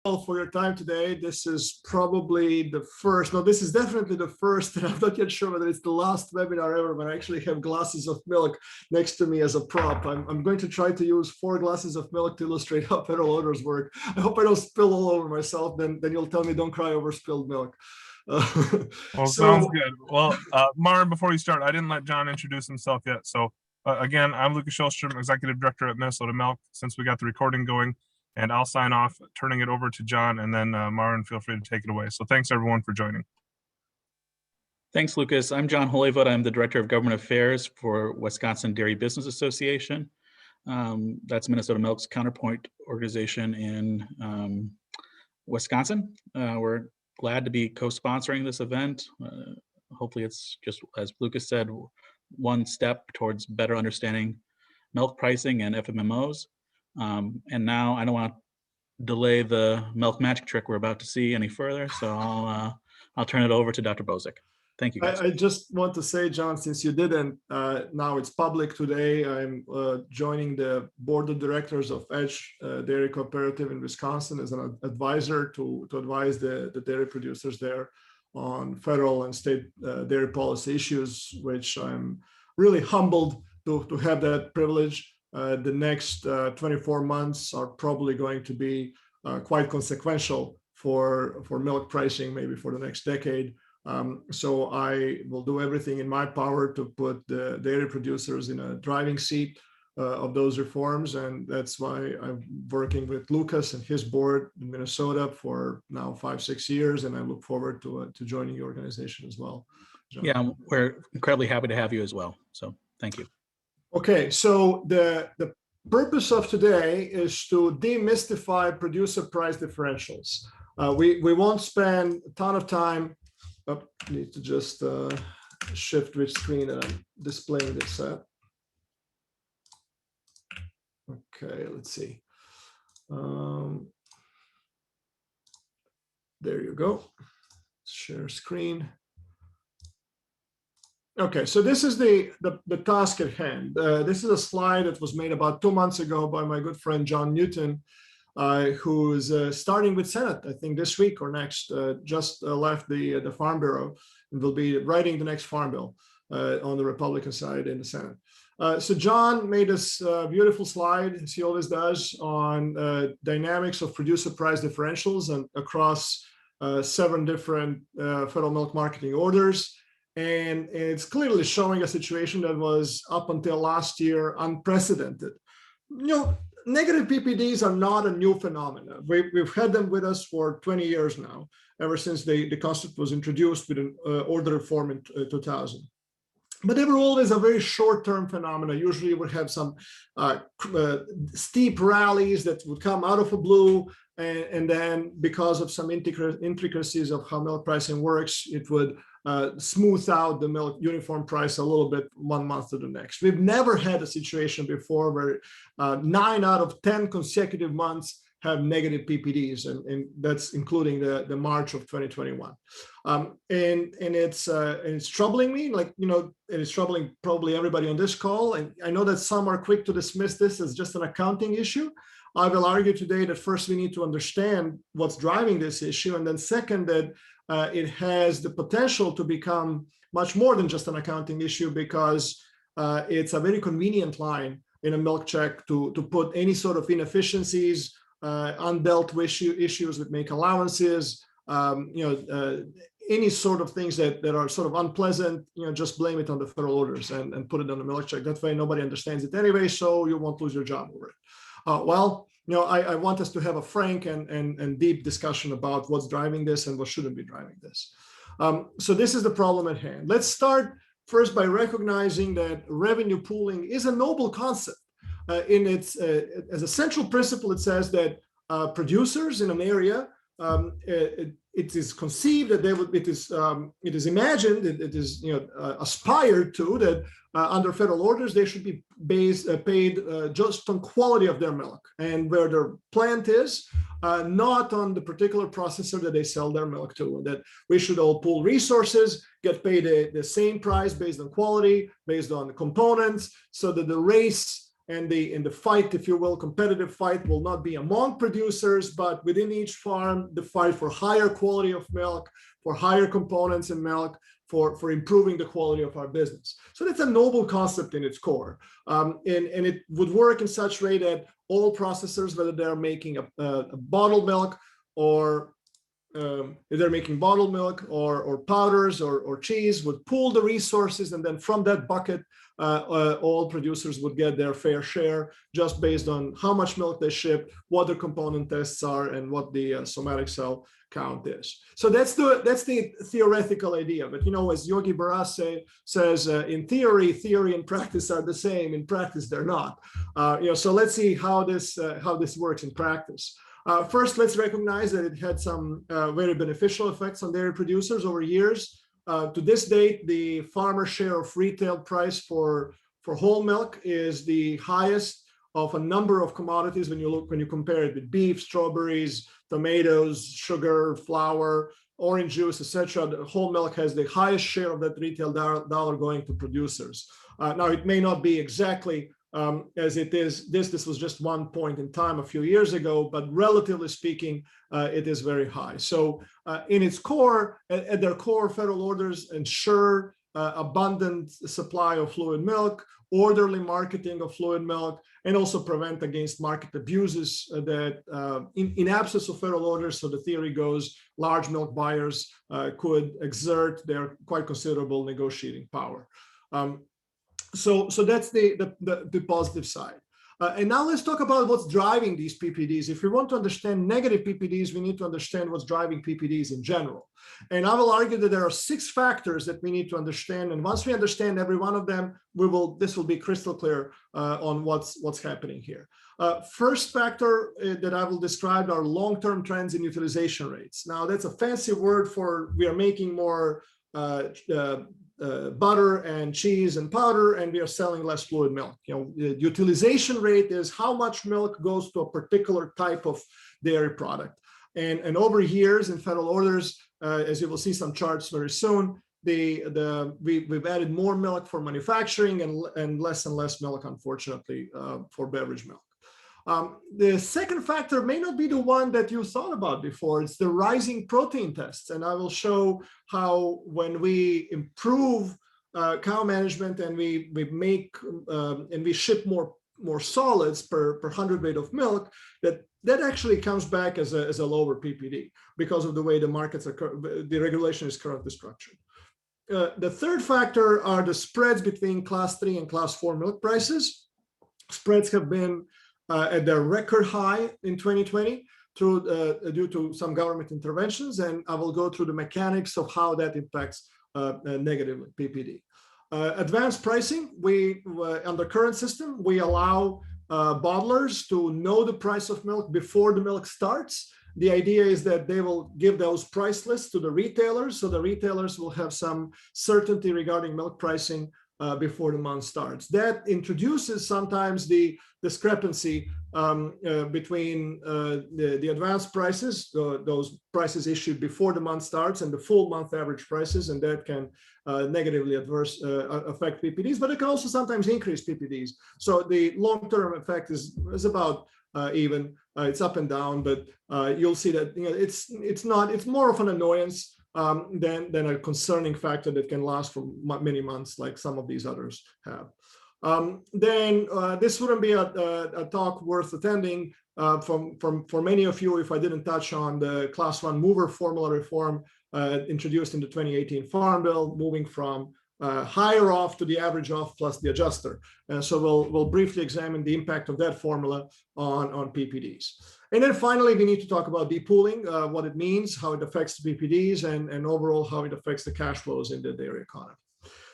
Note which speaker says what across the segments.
Speaker 1: all for your time today. This is probably the first, no, this is definitely the first, and I'm not yet sure whether it's the last webinar ever when I actually have glasses of milk next to me as a prop. I'm going to try to use 4 glasses of milk to illustrate how Federal Orders work. I hope I don't spill all over myself, then you'll tell me don't cry over spilled milk.
Speaker 2: Well, sounds good. Well, Maren, before you start, I didn't let John introduce himself yet. So again, I'm Lucas Shellstrom, Executive Director at Minnesota Milk, since we got the recording going. And I'll sign off, turning it over to John, and then Maren, feel free to take it away. So thanks everyone for joining.
Speaker 3: Thanks, Lucas. I'm John Holyfoot. I'm the Director of Government Affairs for Wisconsin Dairy Business Association. That's Minnesota Milk's counterpoint organization in Wisconsin. We're glad to be co-sponsoring this event. Hopefully it's just, as Lucas said, one step towards better understanding milk pricing and FMMOs. And now I don't want to delay the milk magic trick we're about to see any further, so I'll turn it over to Dr. Bozic. Thank you, guys.
Speaker 1: I just want to say, John, since you didn't, now it's public today, I'm joining the board of directors of Edge Dairy Cooperative in Wisconsin as an advisor to advise the dairy producers there on federal and state dairy policy issues, which I'm really humbled to have that privilege. The next 24 months are probably going to be quite consequential for milk pricing, maybe for the next decade. So I will do everything in my power to put the dairy producers in a driving seat of those reforms. And that's why I'm working with Lucas and his board in Minnesota for now 5-6 years. And I look forward to joining your organization as well. John.
Speaker 3: Yeah, we're incredibly happy to have you as well. So thank you.
Speaker 1: Okay, so the purpose of today is to demystify producer price differentials. We won't spend a ton of time. Oh, need to just shift which screen I'm displaying this at. Okay, let's see. There you go. Share screen. Okay, so this is the task at hand. This is a slide that was made about 2 months ago by my good friend John Newton, who is starting with Senate, I think this week or next, just left the Farm Bureau and will be writing the next Farm Bill on the Republican side in the Senate. So John made this beautiful slide, as he always does, on dynamics of producer price differentials and across 7 different federal milk marketing orders. And it's clearly showing a situation that was up until last year unprecedented. You know, negative PPDs are not a new phenomenon. We've had them with us for 20 years now, ever since the concept was introduced with an order reform in 2000. But they were always a very short-term phenomena. Usually would have some steep rallies that would come out of the blue, and then because of some intricacies of how milk pricing works, it would smooth out the milk uniform price a little bit one month to the next. We've never had a situation before where 9 out of 10 consecutive months have negative PPDs, and that's including the March of 2021. And it's troubling me, like, you know, and it's troubling probably everybody on this call. And I know that some are quick to dismiss this as just an accounting issue. I will argue today that first we need to understand what's driving this issue, and then second, that it has the potential to become much more than just an accounting issue, because it's a very convenient line in a milk check to put any sort of inefficiencies, undealt issues with make allowances, any sort of things that are sort of unpleasant, just blame it on the federal orders and put it on the milk check. That way nobody understands it anyway, so you won't lose your job over it. I want us to have a frank and deep discussion about what's driving this and what shouldn't be driving this. So this is the problem at hand. Let's start first by recognizing that revenue pooling is a noble concept. In its as a central principle, it says that producers in an area, it is conceived that it is imagined, it is aspired to that under federal orders they should be paid just on quality of their milk and where their plant is, not on the particular processor that they sell their milk to. That we should all pool resources, get paid the same price based on quality, based on components, so that the race and the fight, if you will, competitive fight will not be among producers, but within each farm, the fight for higher quality of milk, for higher components in milk, for improving the quality of our business. So that's a noble concept in its core. And it would work in such a way that all processors, whether they're making a bottled milk or if they're making bottled milk or powders or cheese, would pool the resources, and then from that bucket, all producers would get their fair share just based on how much milk they ship, what their component tests are, and what the somatic cell count is. So that's the theoretical idea. But as Yogi Berra says, in theory and practice are the same. In practice, they're not. So let's see how this works in practice. First, let's recognize that it had some very beneficial effects on dairy producers over years. To this date, the farmer share of retail price for whole milk is the highest of a number of commodities when you compare it with beef, strawberries, tomatoes, sugar, flour, orange juice, etc. The whole milk has the highest share of that retail dollar going to producers. Now, it may not be exactly as it is. This was just one point in time a few years ago, but relatively speaking, it is very high. So in its core, at their core, federal orders ensure abundant supply of fluid milk, orderly marketing of fluid milk, and also prevent against market abuses that in absence of federal orders, so the theory goes, large milk buyers could exert their quite considerable negotiating power. So that's the positive side. And now let's talk about what's driving these PPDs. If we want to understand negative PPDs, we need to understand what's driving PPDs in general. And I will argue that there are 6 factors that we need to understand. And once we understand every one of them, this will be crystal clear on what's happening here. First factor that I will describe are long-term trends in utilization rates. Now, that's a fancy word for we are making more butter and cheese and powder, and we are selling less fluid milk. The utilization rate is how much milk goes to a particular type of dairy product. And over years in federal orders, as you will see some charts very soon, we've added more milk for manufacturing and less milk, unfortunately, for beverage milk. The second factor may not be the one that you thought about before. It's the rising protein tests. And I will show how when we improve cow management and we make and we ship more solids per hundredweight of milk, that actually comes back as a lower PPD because of the way the regulation is currently structured. The third factor are the spreads between class 3 and class 4 milk prices. Spreads have been at their record high in 2020 due to some government interventions, and I will go through the mechanics of how that impacts negatively PPD. Advanced pricing, under current system, we allow bottlers to know the price of milk before the milk starts. The idea is that they will give those price lists to the retailers, so the retailers will have some certainty regarding milk pricing before the month starts. That introduces sometimes the discrepancy between the advanced prices, those prices issued before the month starts, and the full month average prices, and that can negatively affect PPDs, but it can also sometimes increase PPDs. So the long-term effect is about even. It's up and down, but you'll see that it's more of an annoyance than a concerning factor that can last for many months, like some of these others have. Then this wouldn't be a talk worth attending for many of you if I didn't touch on the Class 1 mover formula reform introduced in the 2018 Farm Bill, moving from higher off to the average off plus the adjuster. So we'll briefly examine the impact of that formula on PPDs. And then finally, we need to talk about depooling, what it means, how it affects PPDs, and overall how it affects the cash flows in the dairy economy.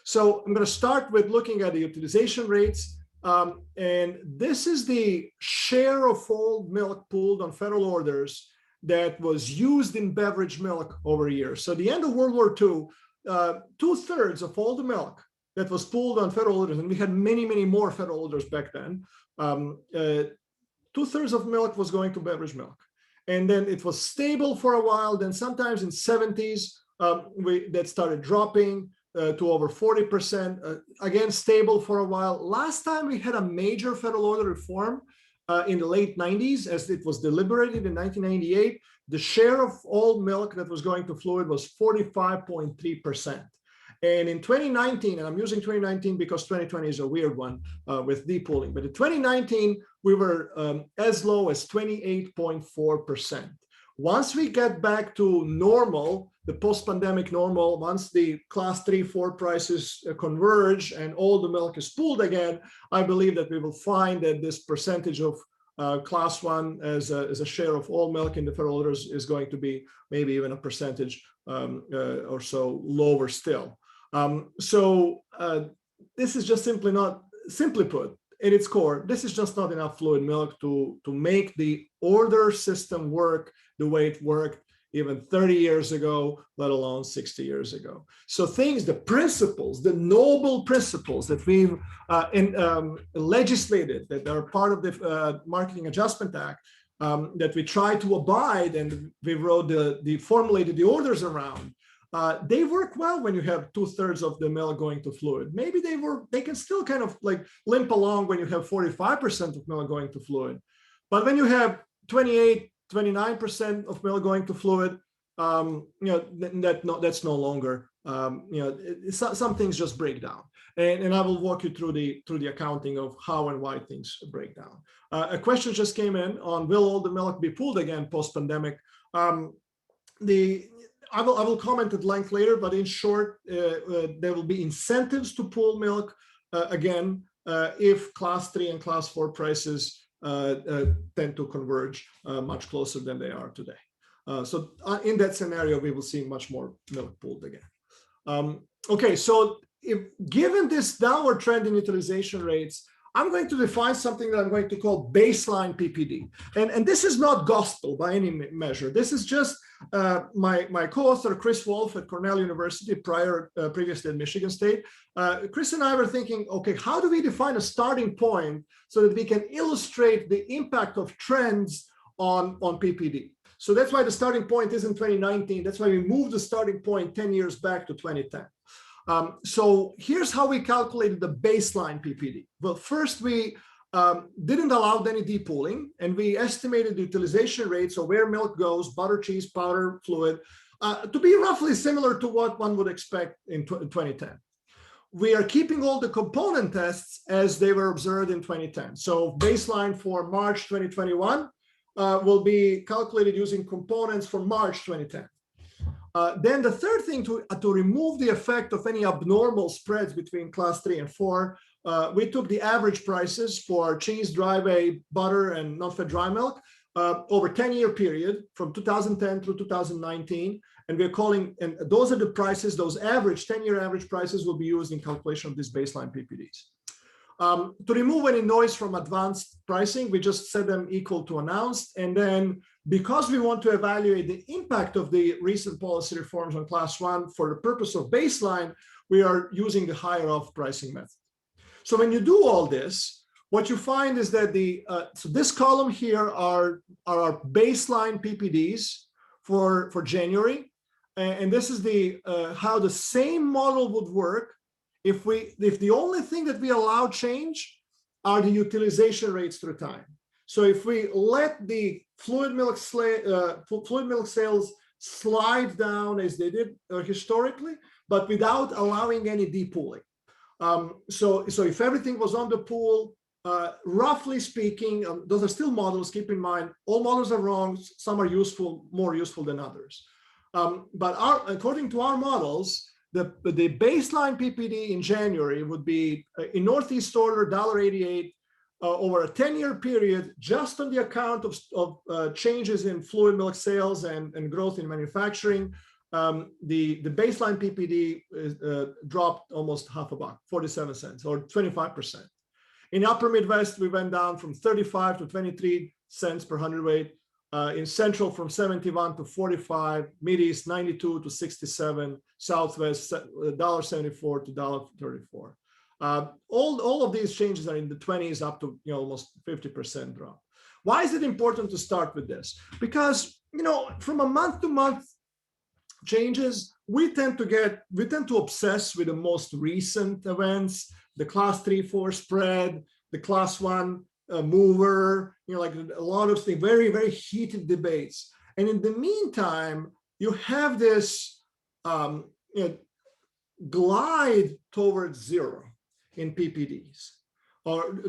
Speaker 1: So I'm going to start with looking at the utilization rates. And this is the share of whole milk pooled on federal orders that was used in beverage milk over years. So at the end of World War II, 2/3 of all the milk that was pooled on federal orders, and we had many, many more federal orders back then, 2/3 of milk was going to beverage milk. And then it was stable for a while. Then sometimes in 70s, that started dropping. to over 40%. Again, stable for a while. Last time we had a major federal order reform in the late 90s, as it was deliberated in 1998, the share of all milk that was going to fluid was 45.3%. And in 2019, and I'm using 2019 because 2020 is a weird one with depooling, but in 2019, we were as low as 28.4%. Once we get back to normal, the post-pandemic normal, once the class 3, 4 prices converge and all the milk is pooled again, I believe that we will find that this percentage of class 1 as a share of all milk in the federal orders is going to be maybe even a percentage or so lower still. This is just simply not, simply put, at its core, this is just not enough fluid milk to make the order system work the way it worked even 30 years ago, let alone 60 years ago. So things, the principles, the noble principles that we've legislated, that are part of the Marketing Adjustment Act, that we try to abide, and we wrote formulated the orders around, they work well when you have 2/3 of the milk going to fluid. Maybe they can still kind of like limp along when you have 45% of milk going to fluid. But when you have 28, 29% of milk going to fluid, that's no longer, some things just break down. And I will walk you through the accounting of how and why things break down. A question just came in on, will all the milk be pooled again post-pandemic? I will comment at length later, but in short, there will be incentives to pool milk again if class 3 and class 4 prices tend to converge much closer than they are today. So in that scenario, we will see much more milk pooled again. Okay, so given this downward trend in utilization rates, I'm going to define something that I'm going to call baseline PPD. And this is not gospel by any measure. This is just my co-author, Chris Wolf at Cornell University, previously at Michigan State. Chris and I were thinking, okay, how do we define a starting point so that we can illustrate the impact of trends on PPD? So that's why the starting point isn't 2019. That's why we moved the starting point 10 years back to 2010. So here's how we calculated the baseline PPD. Well, first we didn't allow any depooling, and we estimated the utilization rates, so where milk goes, butter, cheese, powder, fluid, to be roughly similar to what one would expect in 2010. We are keeping all the component tests as they were observed in 2010. So baseline for March 2021 will be calculated using components from March 2010. Then the third thing, to remove the effect of any abnormal spreads between class 3 and 4, we took the average prices for cheese, dry whey, butter, and non-fat dry milk over a 10-year period from 2010 through 2019. And we're calling, and those are the prices, those average 10-year average prices will be used in calculation of these baseline PPDs. To remove any noise from advanced pricing, we just set them equal to announced. And then because we want to evaluate the impact of the recent policy reforms on class 1 for the purpose of baseline, we are using the higher of pricing method. So when you do all this, what you find is that so this column here are our baseline PPDs for January. And this is how the same model would work if the only thing that we allow change are the utilization rates through time. So if we let the fluid milk sales slide down as they did historically, but without allowing any depooling. So if everything was on the pool, roughly speaking, those are still models. Keep in mind, all models are wrong. Some are useful, more useful than others. But according to our models, the baseline PPD in January would be in Northeast order $1.88 over a 10-year period, just on the account of changes in fluid milk sales and growth in manufacturing. The baseline PPD dropped almost half a buck, 47 cents or 25%. In Upper Midwest, we went down from 35 to 23 cents per hundredweight. In Central, from 71 to 45, Mideast 92 to 67, Southwest $1.74 to $1.34. All of these changes are in the 20s up to almost 50% drop. Why is it important to start with this? Because from a month to month changes, we tend to obsess with the most recent events, the class 3-4 spread, the class 1 mover, like a lot of things, very, very heated debates. And in the meantime, you have this glide towards zero in PPDs, or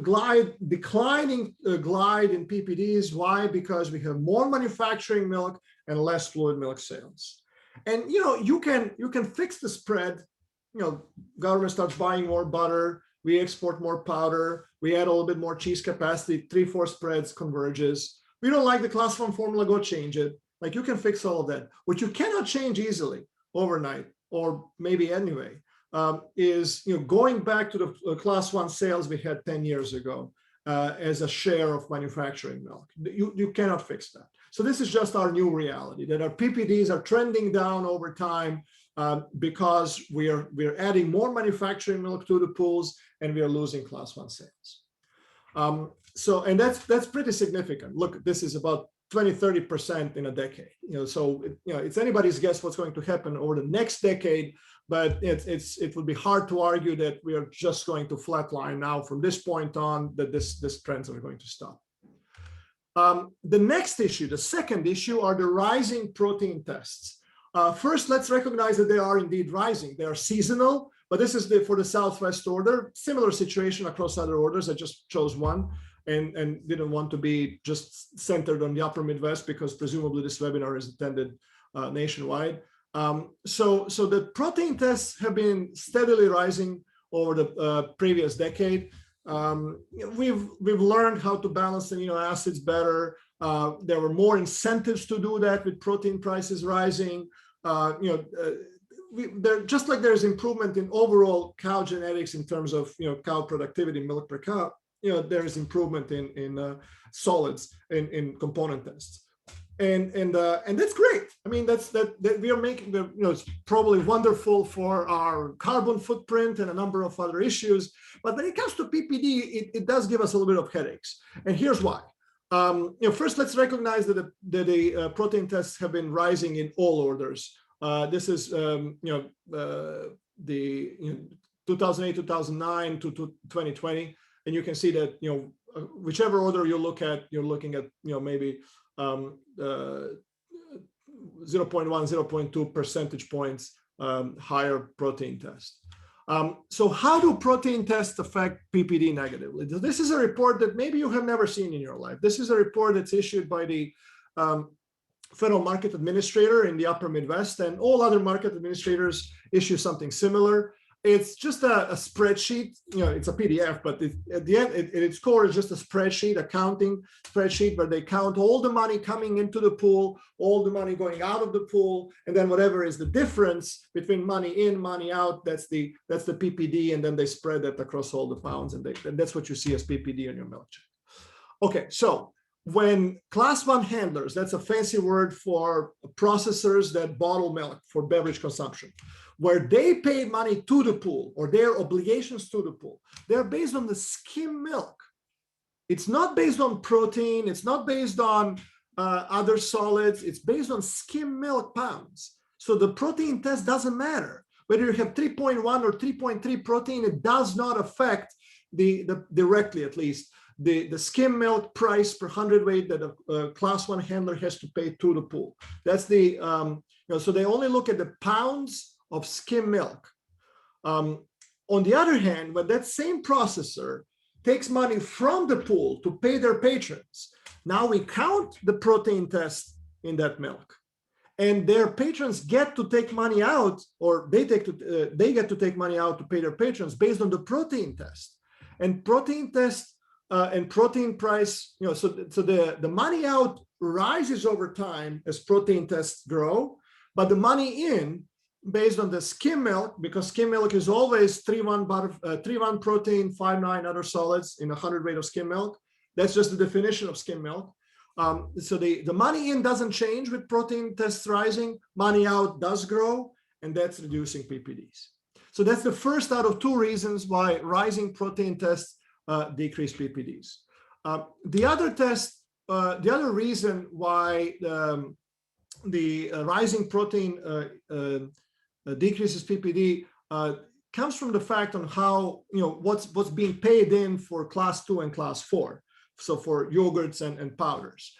Speaker 1: declining glide in PPDs. Why? Because we have more manufacturing milk and less fluid milk sales. And you can fix the spread. Government starts buying more butter, we export more powder, we add a little bit more cheese capacity, 3-4 spreads converges. We don't like the class 1 formula, go change it. Like, you can fix all of that. What you cannot change easily overnight, or maybe anyway, is going back to the class 1 sales we had 10 years ago as a share of manufacturing milk. You cannot fix that. So this is just our new reality, that our PPDs are trending down over time because we're adding more manufacturing milk to the pools, and we are losing class 1 sales. And that's pretty significant. Look, this is about 20-30% in a decade. So it's anybody's guess what's going to happen over the next decade, but it would be hard to argue that we are just going to flatline now from this point on, that this trends are going to stop. The next issue, the second issue, are the rising protein tests. First, let's recognize that they are indeed rising. They are seasonal, but this is for the Southwest order. Similar situation across other orders. I just chose one and didn't want to be just centered on the upper Midwest, because presumably this webinar is attended nationwide. So the protein tests have been steadily rising over the previous decade. We've learned how to balance amino acids better. There were more incentives to do that with protein prices rising. Just like there's improvement in overall cow genetics in terms of cow productivity, milk per cow, there is improvement in solids in component tests. And that's great. I mean, that we are making it's probably wonderful for our carbon footprint and a number of other issues. But when it comes to PPD, it does give us a little bit of headaches. And here's why. First, let's recognize that the protein tests have been rising in all orders. This is the 2008, 2009 to 2020, and you can see that whichever order you look at, you're looking at maybe 0.1, 0.2 percentage points higher protein test. So how do protein tests affect PPD negatively? This is a report that maybe you have never seen in your life. This is a report that's issued by the Federal Market Administrator in the upper Midwest, and all other market administrators issue something similar. It's just a spreadsheet, it's a PDF, but at the end, at its core is just a spreadsheet, accounting spreadsheet, where they count all the money coming into the pool, all the money going out of the pool, and then whatever is the difference between money in, money out, that's the PPD, and then they spread that across all the pounds, and that's what you see as PPD on your milk check. Okay, so when class 1 handlers, that's a fancy word for processors that bottle milk for beverage consumption, where they pay money to the pool, or their obligations to the pool, they're based on the skim milk. It's not based on protein. It's not based on other solids. It's based on skim milk pounds. So the protein test doesn't matter. Whether you have 3.1 or 3.3 protein, it does not affect directly, at least, the skim milk price per hundredweight that a class 1 handler has to pay to the pool. That's the, so they only look at the pounds of skim milk. On the other hand, when that same processor takes money from the pool to pay their patrons, now we count the protein test in that milk, and their patrons get to take money out, or they get to take money out to pay their patrons based on the protein test. And protein test and protein price, so the money out rises over time as protein tests grow, but the money in, based on the skim milk, because skim milk is always 3.1 butter, 3.1 protein, 5.9 other solids in 100 weight of skim milk. That's just the definition of skim milk. So the money in doesn't change with protein tests rising. Money out does grow, and that's reducing PPDs. So that's the first out of 2 reasons why rising protein tests decrease PPDs. The other reason why rising protein decreases PPD comes from the fact on how, what's being paid in for class 2 and class 4. So for yogurts and powders.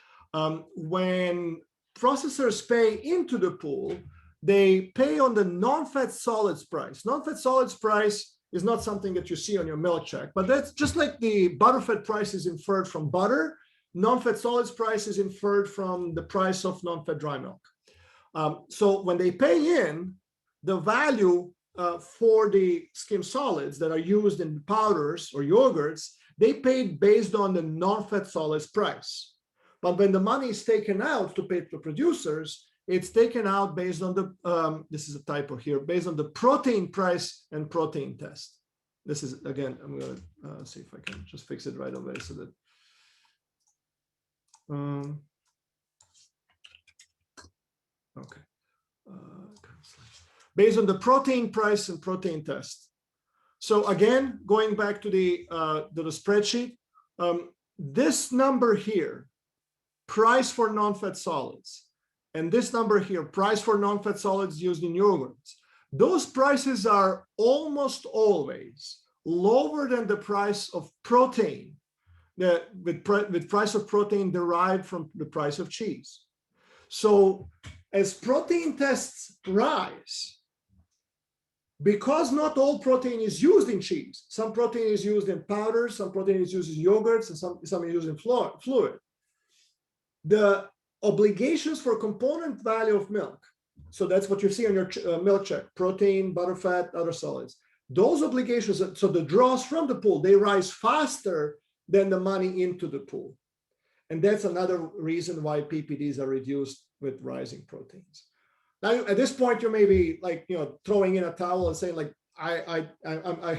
Speaker 1: When processors pay into the pool, they pay on the non-fat solids price. Non-fat solids price is not something that you see on your milk check, but that's just like the butterfat price is inferred from butter. Non-fat solids price is inferred from the price of non-fat dry milk. So when they pay in, the value for the skim solids that are used in powders or yogurts, they paid based on the non-fat solids price. But when the money is taken out to pay to producers, it's taken out based on the, this is a typo here, based on the protein price and protein test. This is, again, I'm going to see if I can just fix it right away so that. Okay. Based on the protein price and protein test. So again, going back to the spreadsheet, this number here, price for non-fat solids, and this number here, price for non-fat solids used in yogurts, those prices are almost always lower than the price of protein, with price of protein derived from the price of cheese. So as protein tests rise, because not all protein is used in cheese, some protein is used in powders, some protein is used in yogurts, and some is used in fluid. The obligations for component value of milk, so that's what you see on your milk check, protein, butterfat, other solids. Those obligations, so the draws from the pool, they rise faster than the money into the pool. And that's another reason why PPDs are reduced with rising proteins. Now, at this point, you may be like, throwing in a towel and saying like, I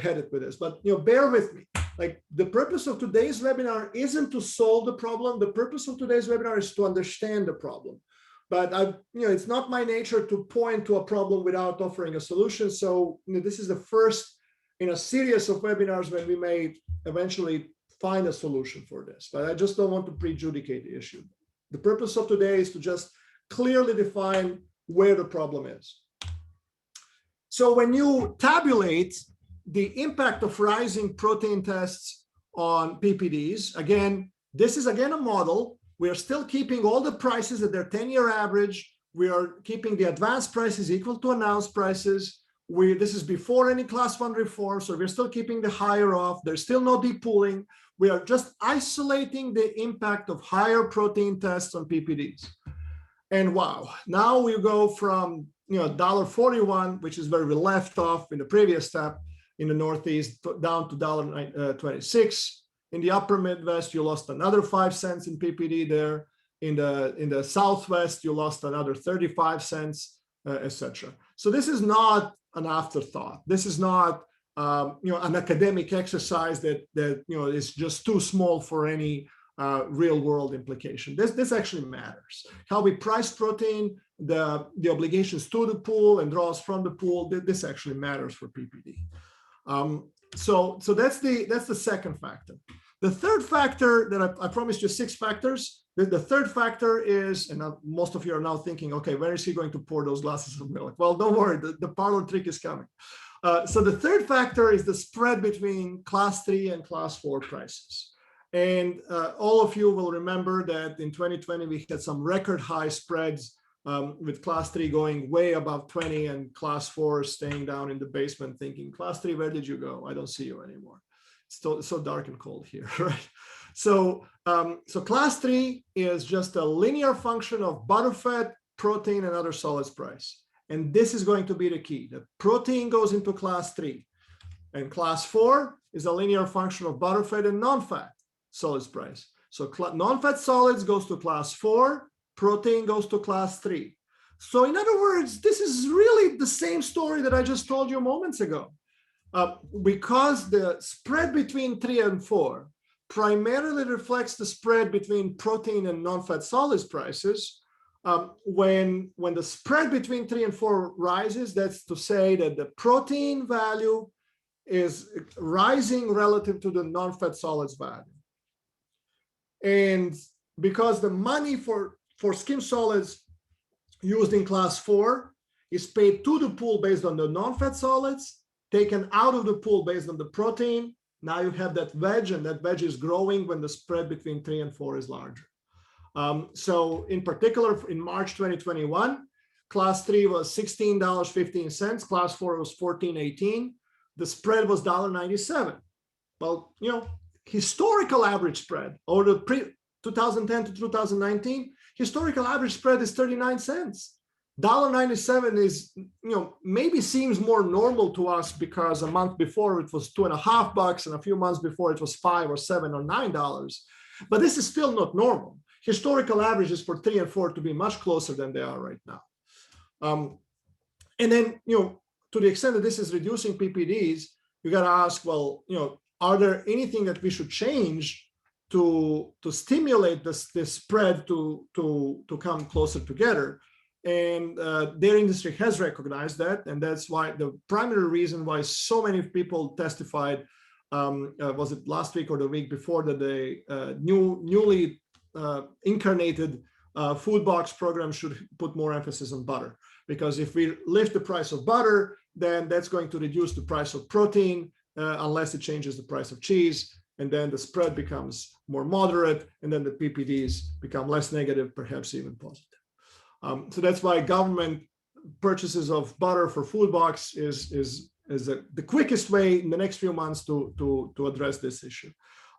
Speaker 1: had it with this, but bear with me. Like, the purpose of today's webinar isn't to solve the problem. The purpose of today's webinar is to understand the problem. But it's not my nature to point to a problem without offering a solution. So this is the first in a series of webinars when we may eventually find a solution for this. But I just don't want to prejudicate the issue. The purpose of today is to just clearly define where the problem is. So when you tabulate the impact of rising protein tests on PPDs, again, this is again a model. We are still keeping all the prices at their 10-year average. We are keeping the advanced prices equal to announced prices. This is before any class 1 reform, so we're still keeping the higher off. There's still no depooling. We are just isolating the impact of higher protein tests on PPDs. And wow, now we go from $1.41, which is where we left off in the previous step in the Northeast, down to $1.26. In the upper Midwest, you lost another 5 cents in PPD there. In the Southwest, you lost another 35 cents, etc. So this is not an afterthought. This is not an academic exercise that is just too small for any real world implication. This actually matters. How we price protein, the obligations to the pool and draws from the pool, this actually matters for PPD. So that's the second factor. The third factor that I promised you 6 factors. The third factor is, and most of you are now thinking, okay, where is he going to pour those glasses of milk? Well, don't worry, the parlor trick is coming. So the third factor is the spread between class 3 and class 4 prices. And all of you will remember that in 2020, we had some record high spreads with class 3 going way above 20 and class 4 staying down in the basement thinking, class 3, where did you go? I don't see you anymore. It's so dark and cold here, right? So, so class 3 is just a linear function of butterfat, protein, and other solids price. And this is going to be the key. The protein goes into class 3. And class 4 is a linear function of butterfat and non-fat solids price. So non-fat solids goes to class 4, protein goes to class 3. So in other words, this is really the same story that I just told you moments ago. Because the spread between 3 and 4 primarily reflects the spread between protein and non-fat solids prices, when the spread between 3 and 4 rises, that's to say that the protein value is rising relative to the non-fat solids value. And because the money for skim solids used in class 4 is paid to the pool based on the non-fat solids, taken out of the pool based on the protein. Now you have that wedge, and that wedge is growing when the spread between 3 and 4 is larger. So in particular, in March 2021, class 3 was $16.15, class 4 was $14.18. The spread was $1.97. Well, historical average spread over the 2010 to 2019, historical average spread is 39 cents. $1.97 is, maybe seems more normal to us because a month before it was $2.50, and a few months before it was $5 or $7 or $9. But this is still not normal. Historical averages for 3 and 4 to be much closer than they are right now. And then, to the extent that this is reducing PPDs, you got to ask, well, are there anything that we should change to stimulate this spread to come closer together? And dairy industry has recognized that, and that's why the primary reason why so many people testified, was it last week or the week before, that the newly incarnated food box program should put more emphasis on butter. Because if we lift the price of butter, then that's going to reduce the price of protein, unless it changes the price of cheese, and then the spread becomes more moderate, and then the PPDs become less negative, perhaps even positive. So that's why government purchases of butter for food box is the quickest way in the next few months to address this issue.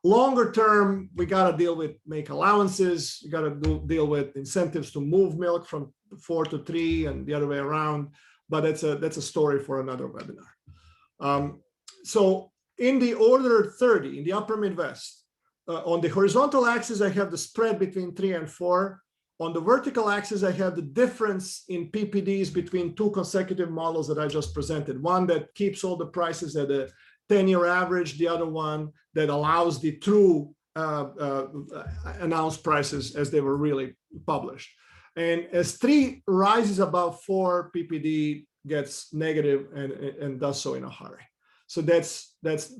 Speaker 1: Longer term, we got to make allowances. You got to deal with incentives to move milk from 4 to 3 and the other way around. But that's a story for another webinar. So in the order 30, in the upper Midwest, on the horizontal axis, I have the spread between 3 and 4. On the vertical axis, I have the difference in PPDs between 2 consecutive models that I just presented. One that keeps all the prices at a 10-year average, the other one that allows the true announced prices as they were really published. And as 3 rises above 4, PPD gets negative and does so in a hurry. So that's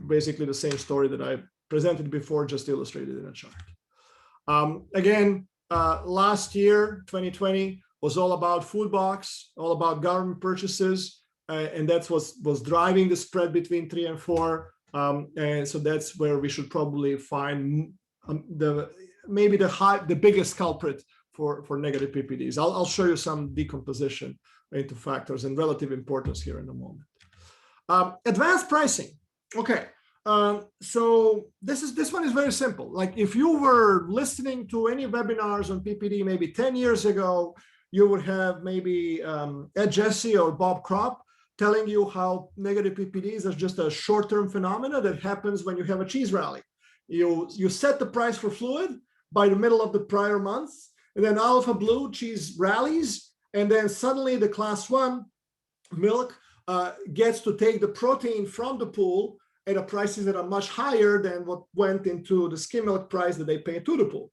Speaker 1: basically the same story that I presented before, just illustrated in a chart. Again, last year, 2020, was all about food box, all about government purchases, and that's what was driving the spread between 3 and 4. And so that's where we should probably find the biggest culprit for negative PPDs. I'll show you some decomposition into factors and relative importance here in a moment. Advanced pricing. Okay. So this one is very simple. Like if you were listening to any webinars on PPD maybe 10 years ago, you would have maybe Ed Jesse or Bob Kropp telling you how negative PPDs are just a short-term phenomena that happens when you have a cheese rally. You set the price for fluid by the middle of the prior month, and then Alpha Blue cheese rallies, and then suddenly the class 1 milk gets to take the protein from the pool at prices that are much higher than what went into the skim milk price that they pay to the pool.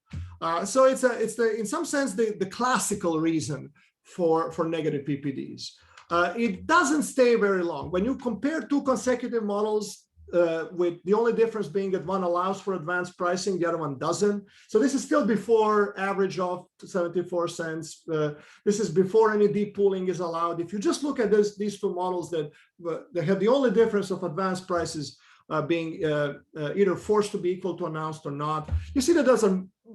Speaker 1: So it's in some sense the classical reason for negative PPDs. It doesn't stay very long. When you compare 2 consecutive models, with the only difference being that one allows for advanced pricing, the other one doesn't. So this is still before average of 74 cents. This is before any deep pooling is allowed. If you just look at these 2 models that have the only difference of advanced prices being either forced to be equal to announced or not, you see that there's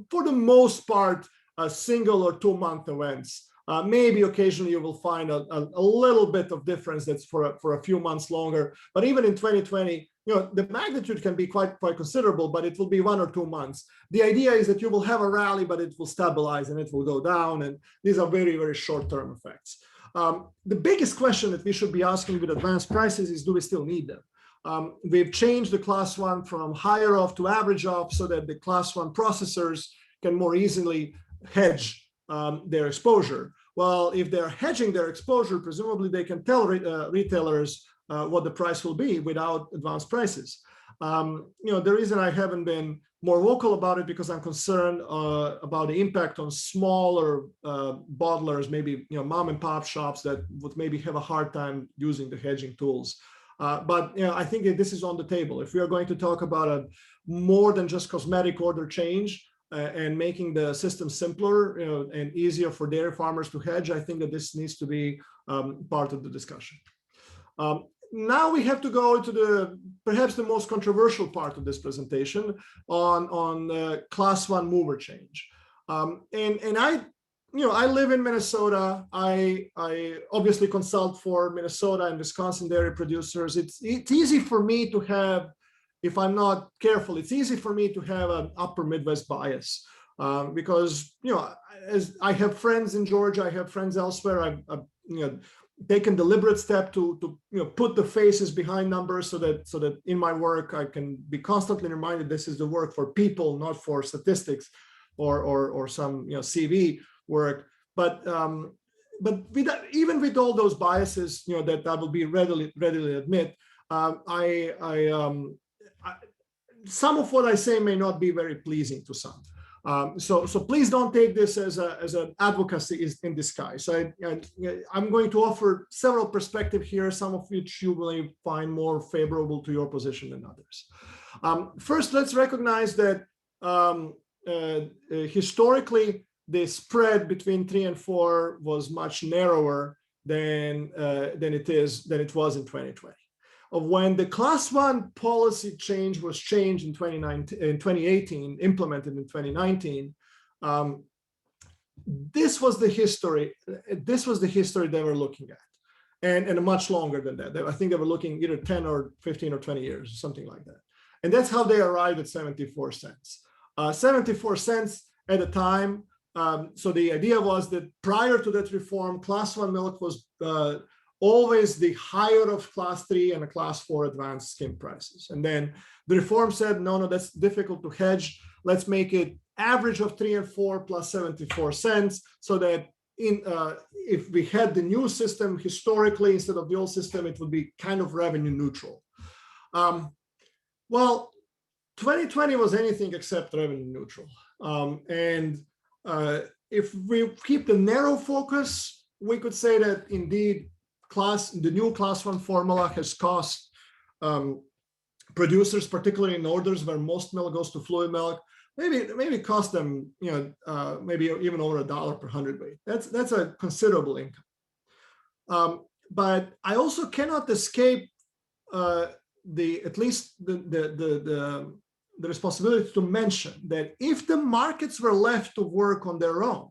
Speaker 1: for the most part, single or 2-month events. Maybe occasionally you will find a little bit of difference that's for a few months longer. But even in 2020, the magnitude can be quite considerable, but it will be 1 or 2 months. The idea is that you will have a rally, but it will stabilize and it will go down. And these are very, very short-term effects. The biggest question that we should be asking with advanced prices is, do we still need them? We've changed the class 1 from higher off to average off so that the class 1 processors can more easily hedge their exposure. Well, if they're hedging their exposure, presumably they can tell retailers what the price will be without advanced prices. The reason I haven't been more vocal about it because I'm concerned about the impact on smaller bottlers, maybe mom and pop shops that would maybe have a hard time using the hedging tools. But I think that this is on the table. If we are going to talk about a more than just cosmetic order change, and making the system simpler, and easier for dairy farmers to hedge, I think that this needs to be part of the discussion. Now we have to go to perhaps the most controversial part of this presentation on class 1 mover change. And I live in Minnesota. I obviously consult for Minnesota and Wisconsin dairy producers. It's easy for me to have, if I'm not careful, it's easy for me to have an upper Midwest bias because, as I have friends in Georgia, I have friends elsewhere. I've taken deliberate step to put the faces behind numbers so that in my work I can be constantly reminded this is the work for people, not for statistics or some CV work. But even with all those biases, that I will be readily admit, some of what I say may not be very pleasing to some. So please don't take this as an advocacy in disguise. I'm going to offer several perspectives here, some of which you will find more favorable to your position than others. First, let's recognize that historically, the spread between 3 and 4 was much narrower than it was in 2020. When the class 1 policy change was changed in 2018, implemented in 2019, this was the history they were looking at, and much longer than that. I think they were looking either 10 or 15 or 20 years, something like that. And that's how they arrived at 74 cents. 74 cents at the time. So the idea was that prior to that reform, class 1 milk was always the higher of class 3 and a class 4 advanced skim prices. And then the reform said, no, that's difficult to hedge. Let's make it average of 3 and 4 plus 74 cents so that if we had the new system historically instead of the old system, it would be kind of revenue neutral. Well, 2020 was anything except revenue neutral. If we keep the narrow focus, we could say that indeed the new class 1 formula has cost producers, particularly in orders where most milk goes to fluid milk, maybe cost them maybe even over $1 per hundredweight. That's a considerable income. But I also cannot escape at least the responsibility to mention that if the markets were left to work on their own,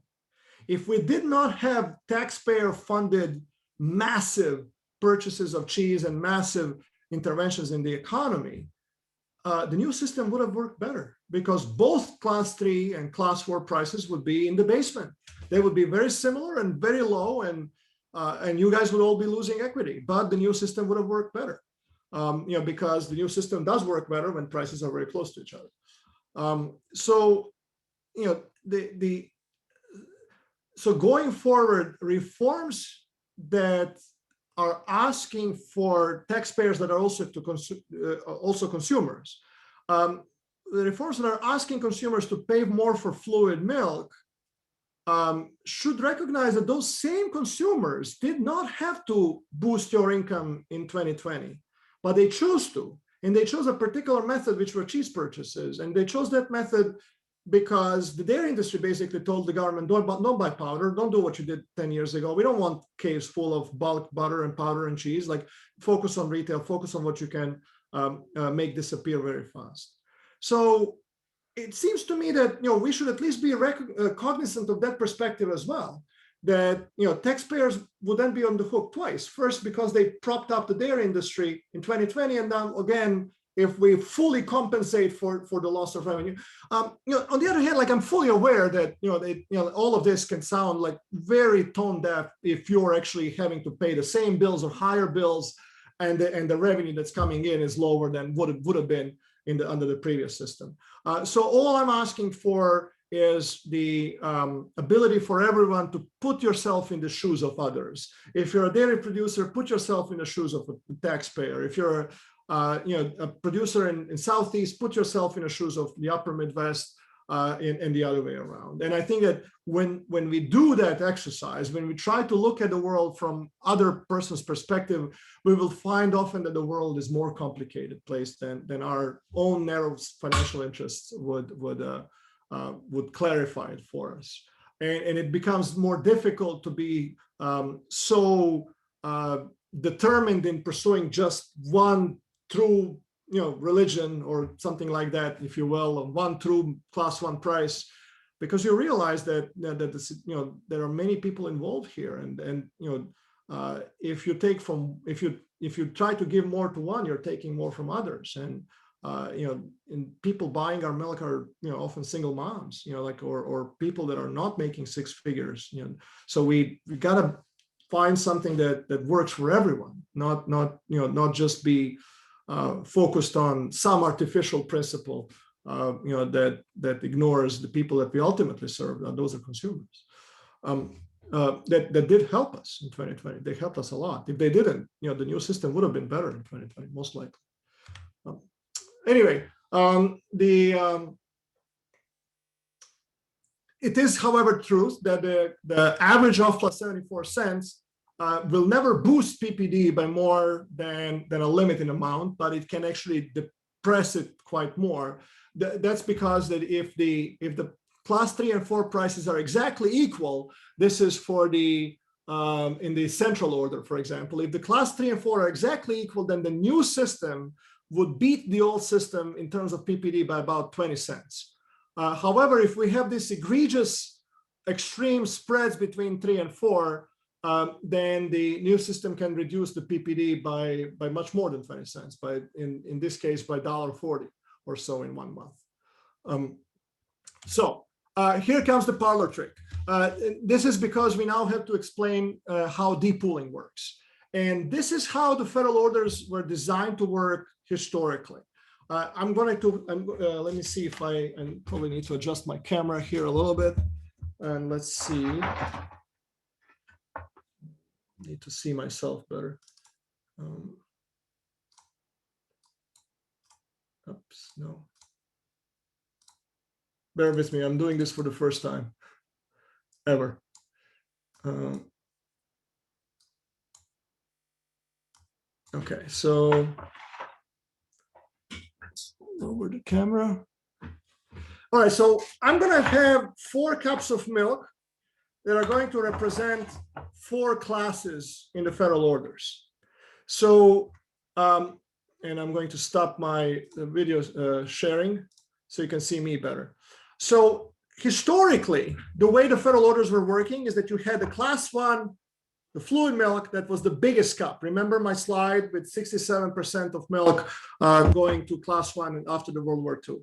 Speaker 1: if we did not have taxpayer-funded massive purchases of cheese and massive interventions in the economy, the new system would have worked better because both class 3 and class 4 prices would be in the basement. They would be very similar and very low, and you guys would all be losing equity, but the new system would have worked better. Because the new system does work better when prices are very close to each other. So going forward, reforms that are asking for taxpayers that are also consumers, the reforms that are asking consumers to pay more for fluid milk should recognize that those same consumers did not have to boost your income in 2020. But they chose to, and they chose a particular method, which were cheese purchases. And they chose that method because the dairy industry basically told the government, don't buy powder, don't do what you did 10 years ago. We don't want caves full of bulk butter and powder and cheese. Like, focus on retail, focus on what you can make disappear very fast. So it seems to me that we should at least be cognizant of that perspective as well. That taxpayers would then be on the hook twice. First, because they propped up the dairy industry in 2020, and then again, if we fully compensate for the loss of revenue. On the other hand, like, I'm fully aware that all of this can sound like very tone deaf if you're actually having to pay the same bills or higher bills, and the revenue that's coming in is lower than what it would have been under the previous system. So all I'm asking for is the ability for everyone to put yourself in the shoes of others. If you're a dairy producer, put yourself in the shoes of a taxpayer. If you're a producer in Southeast, put yourself in the shoes of the upper Midwest, and the other way around. And I think that when we do that exercise, when we try to look at the world from other person's perspective, we will find often that the world is more complicated place than our own narrow financial interests would would clarify it for us. And it becomes more difficult to be so determined in pursuing just one true, religion or something like that, if you will, or one true class one price, because you realize that there are many people involved here, and if you try to give more to one, you're taking more from others, and people buying our milk are often single moms, or people that are not making six figures, so we gotta find something that works for everyone, not just be focused on some artificial principle that ignores the people that we ultimately serve, and those are consumers. That did help us in 2020. They helped us a lot. If they didn't, the new system would have been better in 2020, most likely. Anyway, it is, however, truth that the average of plus 74 cents will never boost PPD by more than a limited amount, but it can actually depress it quite more. That's because that if the class 3 and 4 prices are exactly equal, this is for the in the central order, for example. If the class 3 and 4 are exactly equal, then the new system would beat the old system in terms of PPD by about 20 cents. However, if we have this egregious extreme spreads between 3 and 4, then the new system can reduce the PPD by much more than 20 cents, in this case by $1.40 or so in 1 month. So here comes the parlor trick. This is because we now have to explain how depooling works. And this is how the federal orders were designed to work historically. Let me see if I probably need to adjust my camera here a little bit. And let's see. Need to see myself better. Oops, no. Bear with me, I'm doing this for the first time ever. Okay, so over the camera. All right, so I'm gonna have 4 cups of milk that are going to represent 4 classes in the federal orders. So, and I'm going to stop my video sharing so you can see me better. So historically, the way the federal orders were working is that you had the class 1, the fluid milk, that was the biggest cup. Remember my slide with 67% of milk going to class 1 after the World War II.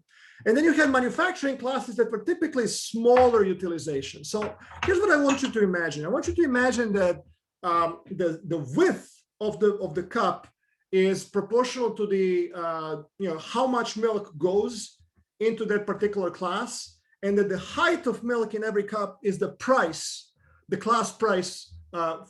Speaker 1: And then you had manufacturing classes that were typically smaller utilization. So here's what I want you to imagine. I want you to imagine that the width of the cup is proportional to the how much milk goes into that particular class, and that the height of milk in every cup is the price, the class price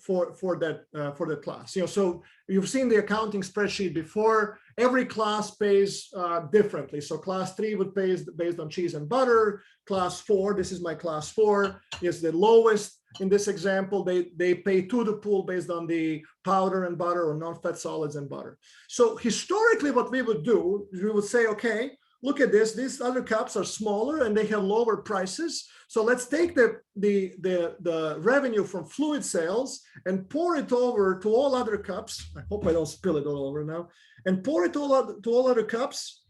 Speaker 1: for that class. So you've seen the accounting spreadsheet before. Every class pays differently. So class 3 would pay based on cheese and butter. Class 4, this is my class 4, is the lowest. In this example, they pay to the pool based on the powder and butter or non-fat solids and butter. So historically, what we would do, we would say, okay, look at this. These other cups are smaller and they have lower prices. So let's take the revenue from fluid sales and pour it over to all other cups. I hope I don't spill it all over now. And pour it to all other cups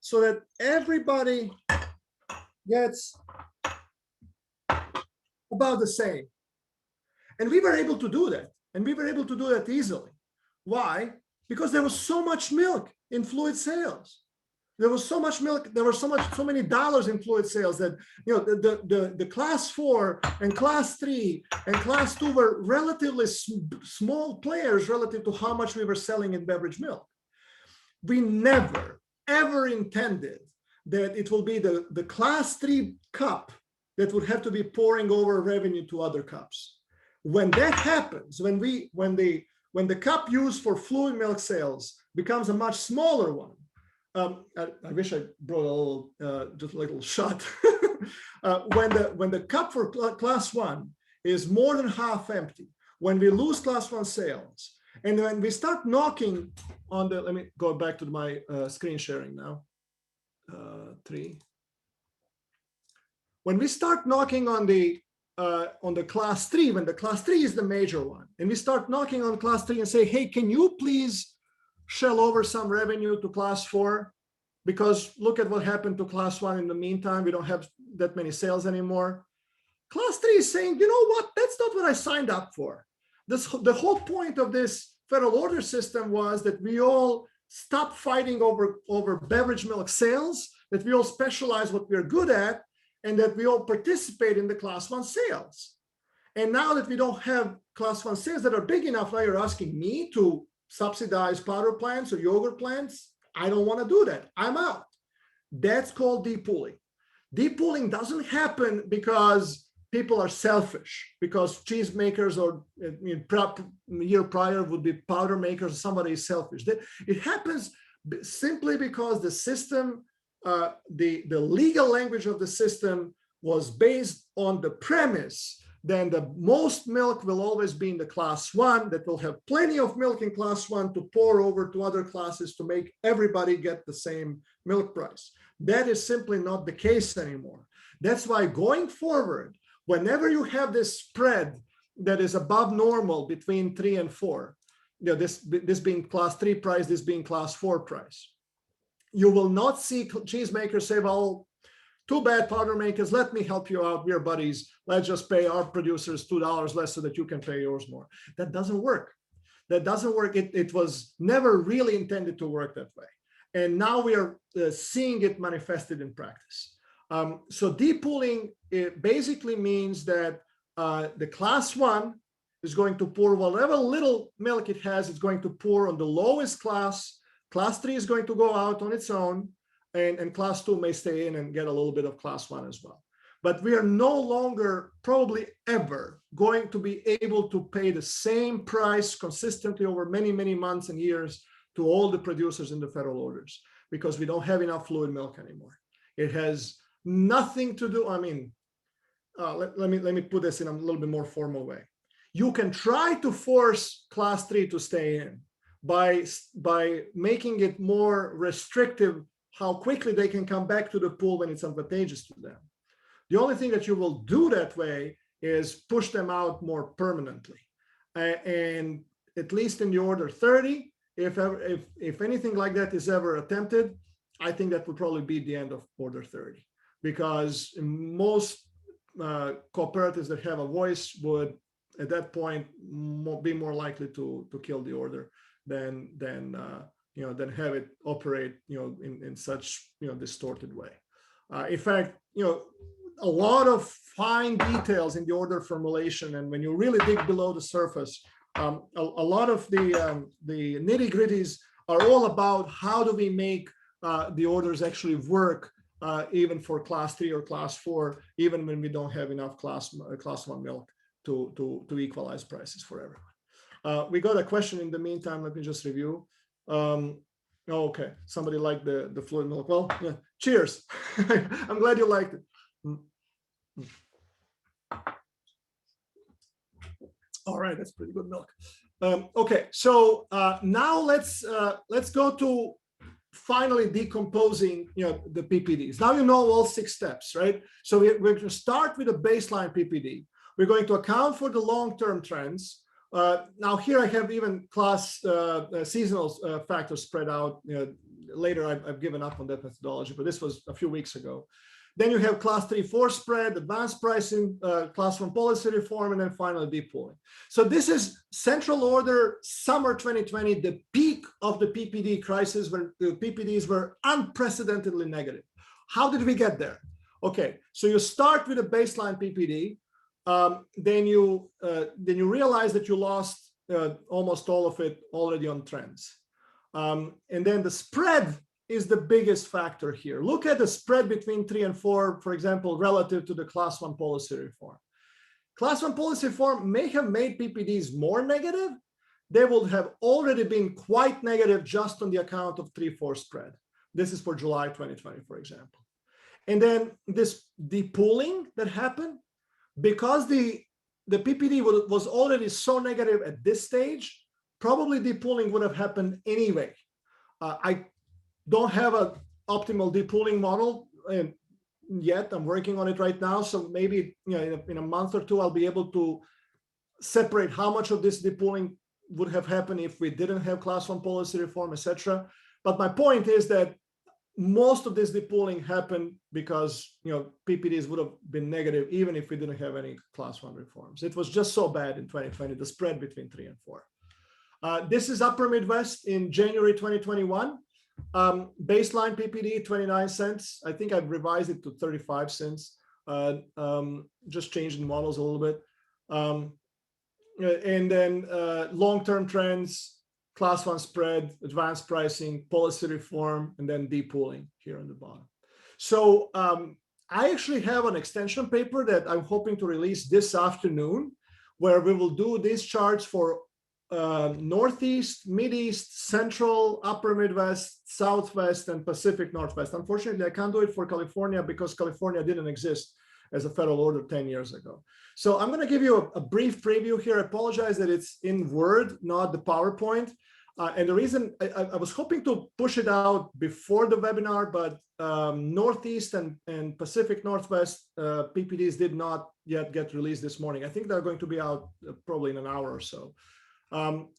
Speaker 1: so that everybody gets about the same. And we were able to do that. And we were able to do that easily. Why? Because there was so much milk in fluid sales. There was so much milk, there were so many dollars in fluid sales that the class 4 and class 3 and class 2 were relatively small players relative to how much we were selling in beverage milk. We never, ever intended that it will be the class 3 cup that would have to be pouring over revenue to other cups. When that happens, when the cup used for fluid milk sales becomes a much smaller one, I wish I brought a little, just a little shot. When the cup for class 1 is more than half empty, when we lose class 1 sales, and when we start knocking on the, let me go back to my screen sharing now. 3. when we start knocking on the class 3, when the class 3 is the major one, and we start knocking on class 3 and say, hey, can you please shell over some revenue to class 4? Because look at what happened to class 1 in the meantime. We don't have that many sales anymore. Class 3 is saying, you know what? That's not what I signed up for. The whole point of this federal order system was that we all stop fighting over beverage milk sales, that we all specialize what we're good at, and that we all participate in the class 1 sales. And now that we don't have class 1 sales that are big enough, now you're asking me to subsidize powder plants or yogurt plants. I don't want to do that. I'm out. That's called depooling. Depooling doesn't happen because people are selfish, because cheese makers or year prior would be powder makers, somebody is selfish. It happens simply because the system, the legal language of the system was based on the premise then the most milk will always be in the class 1, that will have plenty of milk in class 1 to pour over to other classes to make everybody get the same milk price. That is simply not the case anymore. That's why going forward, whenever you have this spread that is above normal between 3 and 4, you know, this being class 3 price, this being class 4 price, you will not see cheesemakers say, well, too bad, powder makers, let me help you out. We're buddies. Let's just pay our producers $2 less so that you can pay yours more. That doesn't work. That doesn't work. It was never really intended to work that way. And now we are seeing it manifested in practice. So depooling, it basically means that the class 1 is going to pour whatever little milk it has, it's going to pour on the lowest class. Class 3 is going to go out on its own. And class 2 may stay in and get a little bit of class 1 as well. But we are no longer, probably ever, going to be able to pay the same price consistently over many, many months and years to all the producers in the federal orders, because we don't have enough fluid milk anymore. It has nothing to do, I mean, let me put this in a little bit more formal way. You can try to force class 3 to stay in by making it more restrictive how quickly they can come back to the pool when it's advantageous to them. The only thing that you will do that way is push them out more permanently. And at least in the order 30, if anything like that is ever attempted, I think that would probably be the end of order 30, because most cooperatives that have a voice would, at that point, be more likely to kill the order than have it operate, in such, distorted way. In fact, a lot of fine details in the order formulation, and when you really dig below the surface, a lot of the nitty-gritties are all about how do we make the orders actually work, even for class 3 or class 4, even when we don't have enough class 1 milk to equalize prices for everyone. We got a question in the meantime. Let me just review. Okay, somebody liked the fluid milk. Well, yeah. Cheers. I'm glad you liked it. All right, that's pretty good milk. Okay, so now let's go to finally decomposing the PPDs. Now you know all 6 steps, right? So we're going to start with a baseline PPD. We're going to account for the long-term trends. Now here I have even class seasonal factors spread out. Later I've given up on that methodology, but this was a few weeks ago. Then you have class 3-4 spread, advanced pricing, class 1 policy reform, and then finally depooling. So this is central order summer 2020, the peak of the PPD crisis, when the PPDs were unprecedentedly negative. How did we get there? Okay, so you start with a baseline PPD. Then you realize that you lost almost all of it already on trends. And then the spread is the biggest factor here. Look at the spread between 3 and 4, for example, relative to the class 1 policy reform. Class 1 policy reform may have made PPDs more negative. They would have already been quite negative just on the account of 3-4 spread. This is for July 2020, for example. And then this depooling that happened, because the PPD was already so negative at this stage, probably depooling would have happened anyway. I don't have an optimal depooling model, and yet. I'm working on it right now. So maybe, in a month or two, I'll be able to separate how much of this depooling would have happened if we didn't have class one policy reform, etc. But my point is that most of this depooling happened because PPDs would have been negative even if we didn't have any class one reforms. It was just so bad in 2020, the spread between 3 and 4. This is Upper Midwest in January 2021. Baseline PPD 29 cents. I think I've revised it to 35 cents. Just changing models a little bit. And then long-term trends, class one spread, advanced pricing, policy reform, and then depooling here on the bottom. So I actually have an extension paper that I'm hoping to release this afternoon, where we will do these charts for Northeast, Mideast, Central, Upper Midwest, Southwest, and Pacific Northwest. Unfortunately, I can't do it for California because California didn't exist as a federal order 10 years ago. So I'm going to give you a brief preview here. I apologize that it's in Word, not the PowerPoint. And the reason I was hoping to push it out before the webinar, but Northeast and Pacific Northwest PPDs did not yet get released this morning. I think they're going to be out probably in an hour or so.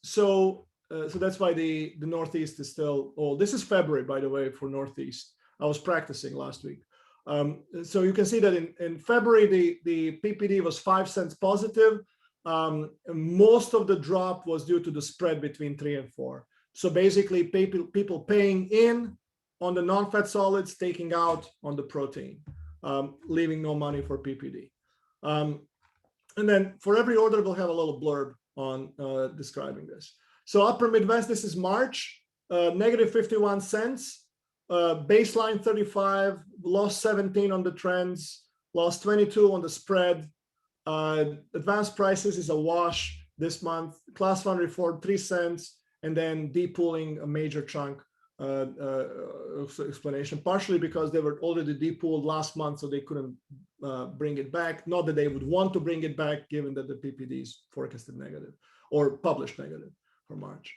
Speaker 1: So that's why the Northeast is still old. This is February, by the way, for Northeast. I was practicing last week. So you can see that in February, the PPD was 5 cents positive. Most of the drop was due to the spread between 3 and 4. So basically people paying in on the non-fat solids, taking out on the protein, leaving no money for PPD. And then for every order, we'll have a little blurb on describing this. So Upper Midwest, this is March, negative 51 cents, baseline 35, lost 17 on the trends, lost 22 on the spread. Advanced prices is a wash this month. Class one reform 3 cents, and then depooling a major chunk explanation, partially because they were already depooled last month, so they couldn't bring it back. Not that they would want to bring it back, given that the PPDs forecasted negative or published negative for March.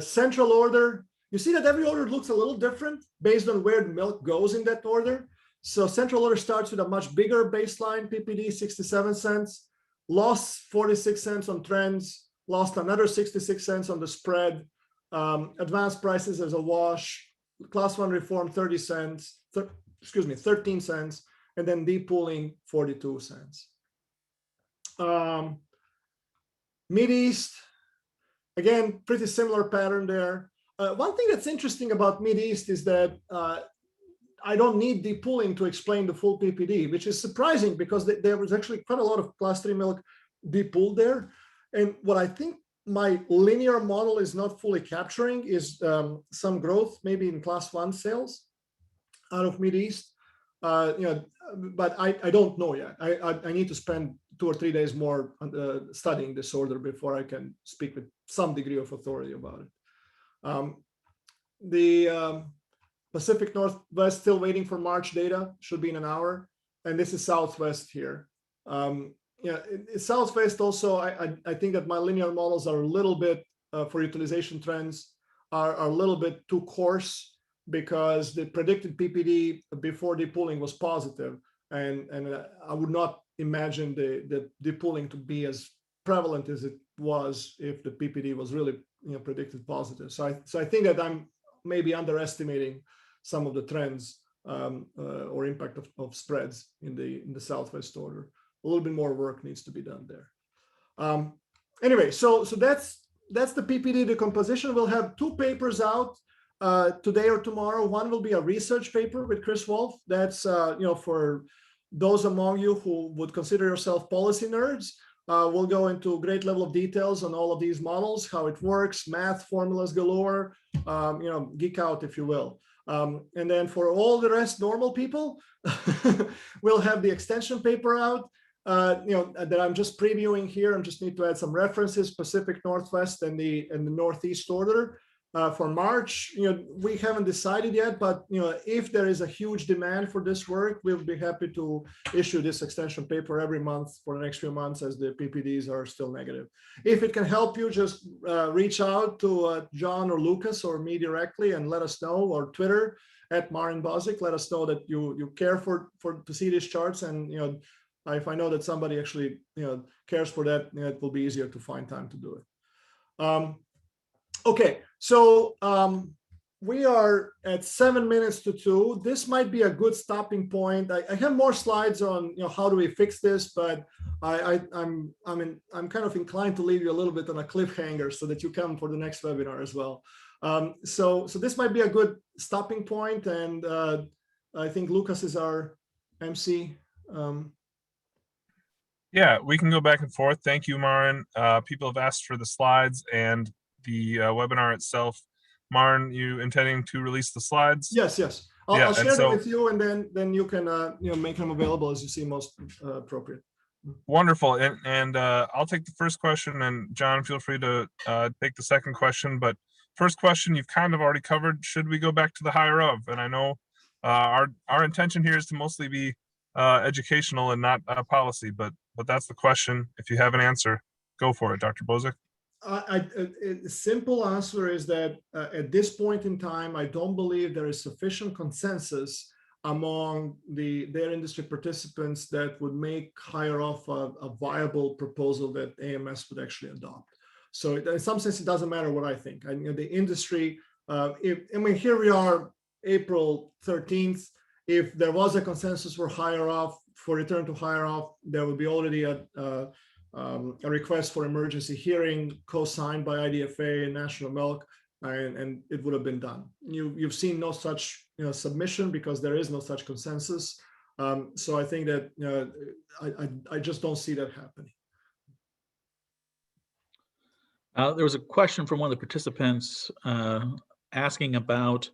Speaker 1: Central order, you see that every order looks a little different based on where the milk goes in that order. So central order starts with a much bigger baseline PPD, 67 cents, lost 46 cents on trends, lost another 66 cents on the spread. Advanced prices as a wash, class one reform 30 cents, 13 cents, and then depooling 42 cents. Mideast, again, pretty similar pattern there. One thing that's interesting about Mideast is that I don't need depooling to explain the full PPD, which is surprising because there was actually quite a lot of class 3 milk depooled there. And what I think my linear model is not fully capturing is some growth maybe in class 1 sales out of Mideast. But I don't know yet. I need to spend 2 or 3 days more studying this order before I can speak with some degree of authority about it. The Pacific Northwest still waiting for March data, should be in an hour. And this is Southwest here. Southwest also, I think that my linear models are a little bit, for utilization trends, are a little bit too coarse because the predicted PPD before depooling was positive. And I would not imagine the depooling to be as prevalent as it was if the PPD was really predicted positive. So I think that I'm maybe underestimating some of the trends or impact of spreads in the Southwest order. A little bit more work needs to be done there. Anyway, so that's the PPD decomposition. We'll have 2 papers out today or tomorrow. One will be a research paper with Chris Wolf. That's for those among you who would consider yourself policy nerds. We'll go into great level of details on all of these models, how it works, math, formulas galore, geek out if you will. And then for all the rest normal people, we'll have the extension paper out. That I'm just previewing here. I just need to add some references, Pacific Northwest and the Northeast order for March. We haven't decided yet, but if there is a huge demand for this work, we'll be happy to issue this extension paper every month for the next few months as the PPDs are still negative. If it can help you, just reach out to John or Lucas or me directly and let us know, or Twitter at Marin Bozic. Let us know that you care to see these charts, and if I know that somebody actually cares for that, it will be easier to find time to do it. Okay, so we are at 7 minutes to 2. This might be a good stopping point. I have more slides on how do we fix this, but I'm kind of inclined to leave you a little bit on a cliffhanger so that you come for the next webinar as well. So this might be a good stopping point, and I think Lucas is our MC.
Speaker 2: Yeah, we can go back and forth. Thank you, Marin. People have asked for the slides and the webinar itself. Marin, you intending to release the slides?
Speaker 1: Yes. I'll share them with you, and then you can make them available as you see most appropriate.
Speaker 2: Wonderful. And I'll take the first question, and John, feel free to take the second question. But first question, you've kind of already covered. Should we go back to the higher of? And I know our intention here is to mostly be educational and not policy, but that's the question. If you have an answer, go for it, Dr. Bozic.
Speaker 1: The simple answer is that at this point in time, I don't believe there is sufficient consensus among their industry participants that would make higher off a viable proposal that AMS would actually adopt. So in some sense, it doesn't matter what I think. The industry, here we are, April 13th. If there was a consensus for higher off, for return to higher off, there would be already a request for emergency hearing co-signed by IDFA and National Milk, and it would have been done. You've seen no such submission because there is no such consensus. So I think that I just don't see that happening.
Speaker 3: There was a question from one of the participants asking about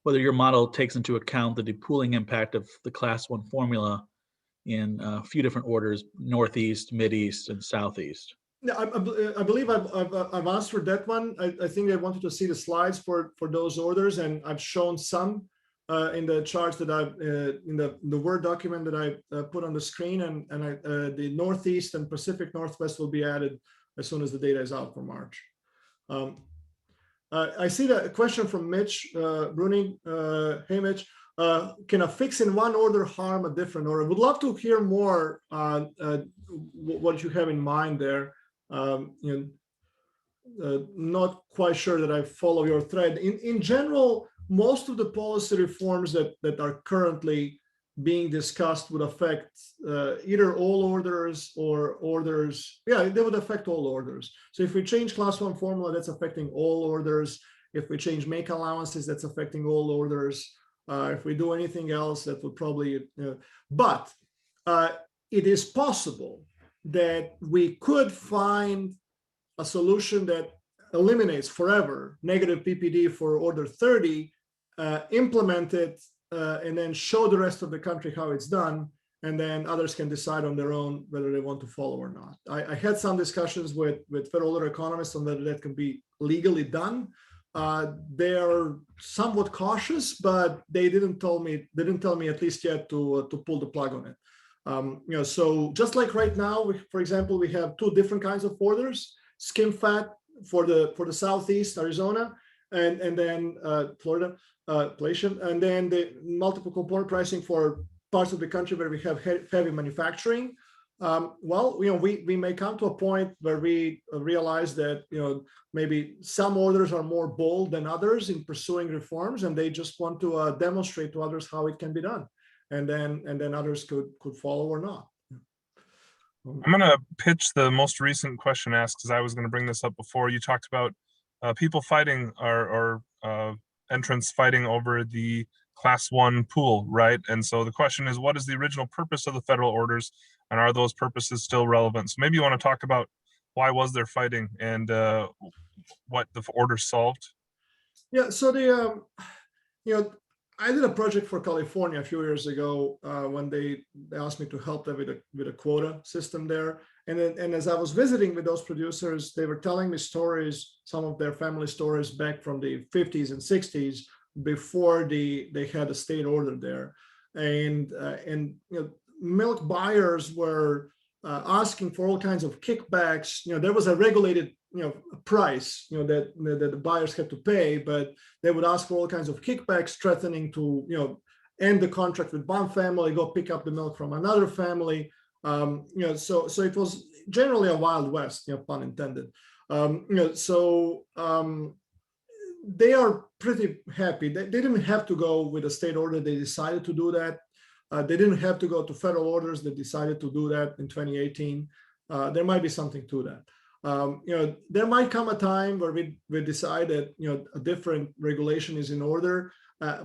Speaker 3: whether your model takes into account the depooling impact of the Class 1 formula in a few different orders: Northeast, Mideast, and Southeast.
Speaker 1: Yeah, I believe I've answered that one. I think I wanted to see the slides for those orders, and I've shown some in the charts that I've in the Word document that I put on the screen, and the Northeast and Pacific Northwest will be added as soon as the data is out for March. I see the question from Mitch Bruning. Hey, Mitch. Can a fix in one order harm a different order? Would love to hear more on what you have in mind there. Not quite sure that I follow your thread. In general, most of the policy reforms that are currently being discussed would affect either all orders or orders. Yeah, they would affect all orders. So if we change Class 1 formula, that's affecting all orders. If we change make allowances, that's affecting all orders. If we do anything else, that would probably, but it is possible that we could find a solution that eliminates forever negative PPD for order 30, implement it, and then show the rest of the country how it's done, and then others can decide on their own whether they want to follow or not. I had some discussions with federal order economists on whether that can be legally done. They are somewhat cautious, but they didn't tell me at least yet to pull the plug on it. So just like right now, for example, we have two different kinds of orders: skim fat for the Southeast Arizona, and then Florida, inflation, and then the multiple component pricing for parts of the country where we have heavy manufacturing. Well, we may come to a point where we realize that maybe some orders are more bold than others in pursuing reforms, and they just want to demonstrate to others how it can be done, and then others could follow or not.
Speaker 2: I'm going to pitch the most recent question asked, because I was going to bring this up before. You talked about people fighting or entrants fighting over the Class 1 pool, right? And so the question is, what is the original purpose of the federal orders, and are those purposes still relevant? So maybe you want to talk about why was there fighting and what the order solved.
Speaker 1: Yeah, so I did a project for California a few years ago when they asked me to help them with a quota system there. And as I was visiting with those producers, they were telling me stories, some of their family stories back from the 50s and 60s, before they had a state order there. And milk buyers were asking for all kinds of kickbacks. There was a regulated price that the buyers had to pay, but they would ask for all kinds of kickbacks, threatening to end the contract with one family, go pick up the milk from another family. So it was generally a Wild West, pun intended. They are pretty happy. They didn't have to go with a state order. They decided to do that. They didn't have to go to federal orders. They decided to do that in 2018. There might be something to that. There might come a time where we decide that a different regulation is in order.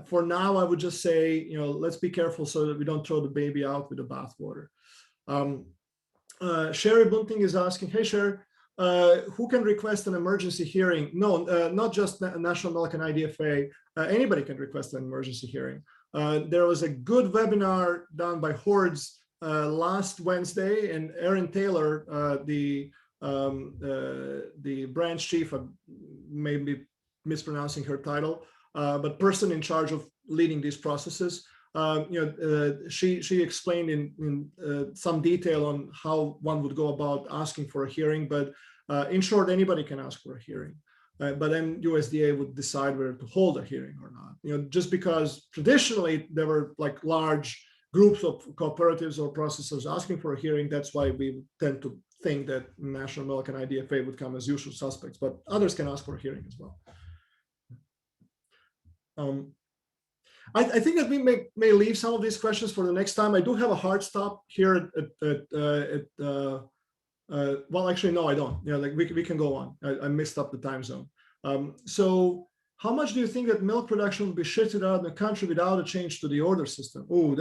Speaker 1: For now, I would just say let's be careful so that we don't throw the baby out with the bathwater. Sherry Bunting is asking, hey Sherry, who can request an emergency hearing? No, not just National Milk and IDFA. Anybody can request an emergency hearing. There was a good webinar done by Hordes last Wednesday, and Erin Taylor, the branch chief, may be mispronouncing her title, but person in charge of leading these processes. She explained in some detail on how one would go about asking for a hearing, but in short, anybody can ask for a hearing. But then USDA would decide whether to hold a hearing or not. Just because traditionally there were like large groups of cooperatives or processors asking for a hearing, that's why we tend to think that National Milk and IDFA would come as usual suspects, but others can ask for a hearing as well. I think that we may leave some of these questions for the next time. I do have a hard stop here well, actually, no, I don't. We can go on. I mixed up the time zone. So how much do you think that milk production will be shifted out of the country without a change to the order system? Oh,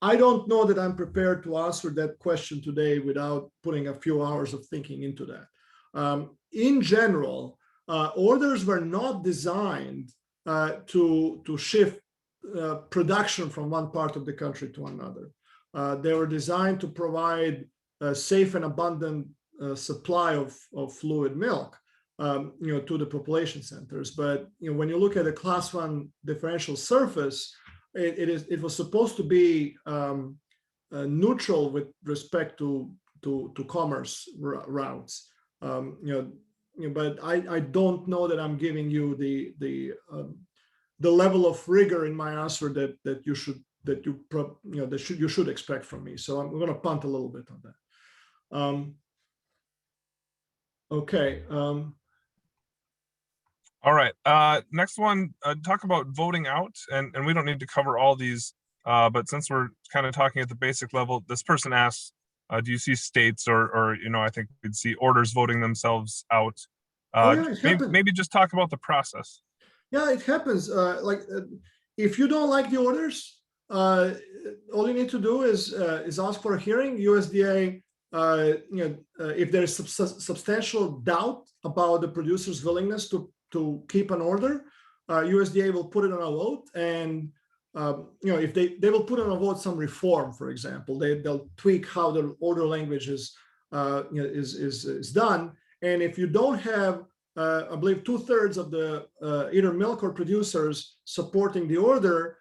Speaker 1: I don't know that I'm prepared to answer that question today without putting a few hours of thinking into that. In general, orders were not designed to shift production from one part of the country to another. They were designed to provide a safe and abundant supply of fluid milk, to the population centers. But when you look at a Class 1 differential surface, it was supposed to be neutral with respect to commerce routes. But I don't know that I'm giving you the level of rigor in my answer that you should expect from me. So I'm going to punt a little bit on that. Okay.
Speaker 2: All right. Next one, talk about voting out, and we don't need to cover all these, but since we're kind of talking at the basic level, this person asks, do you see states or I think we'd see orders voting themselves out? Maybe just talk about the process.
Speaker 1: Yeah, it happens. If you don't like the orders, all you need to do is ask for a hearing. USDA, if there is substantial doubt about the producer's willingness to keep an order, USDA will put it on a vote, and if they will put on a vote some reform, for example, they'll tweak how the order language is done, and if you don't have, I believe 2/3 of the either milk or producers supporting the order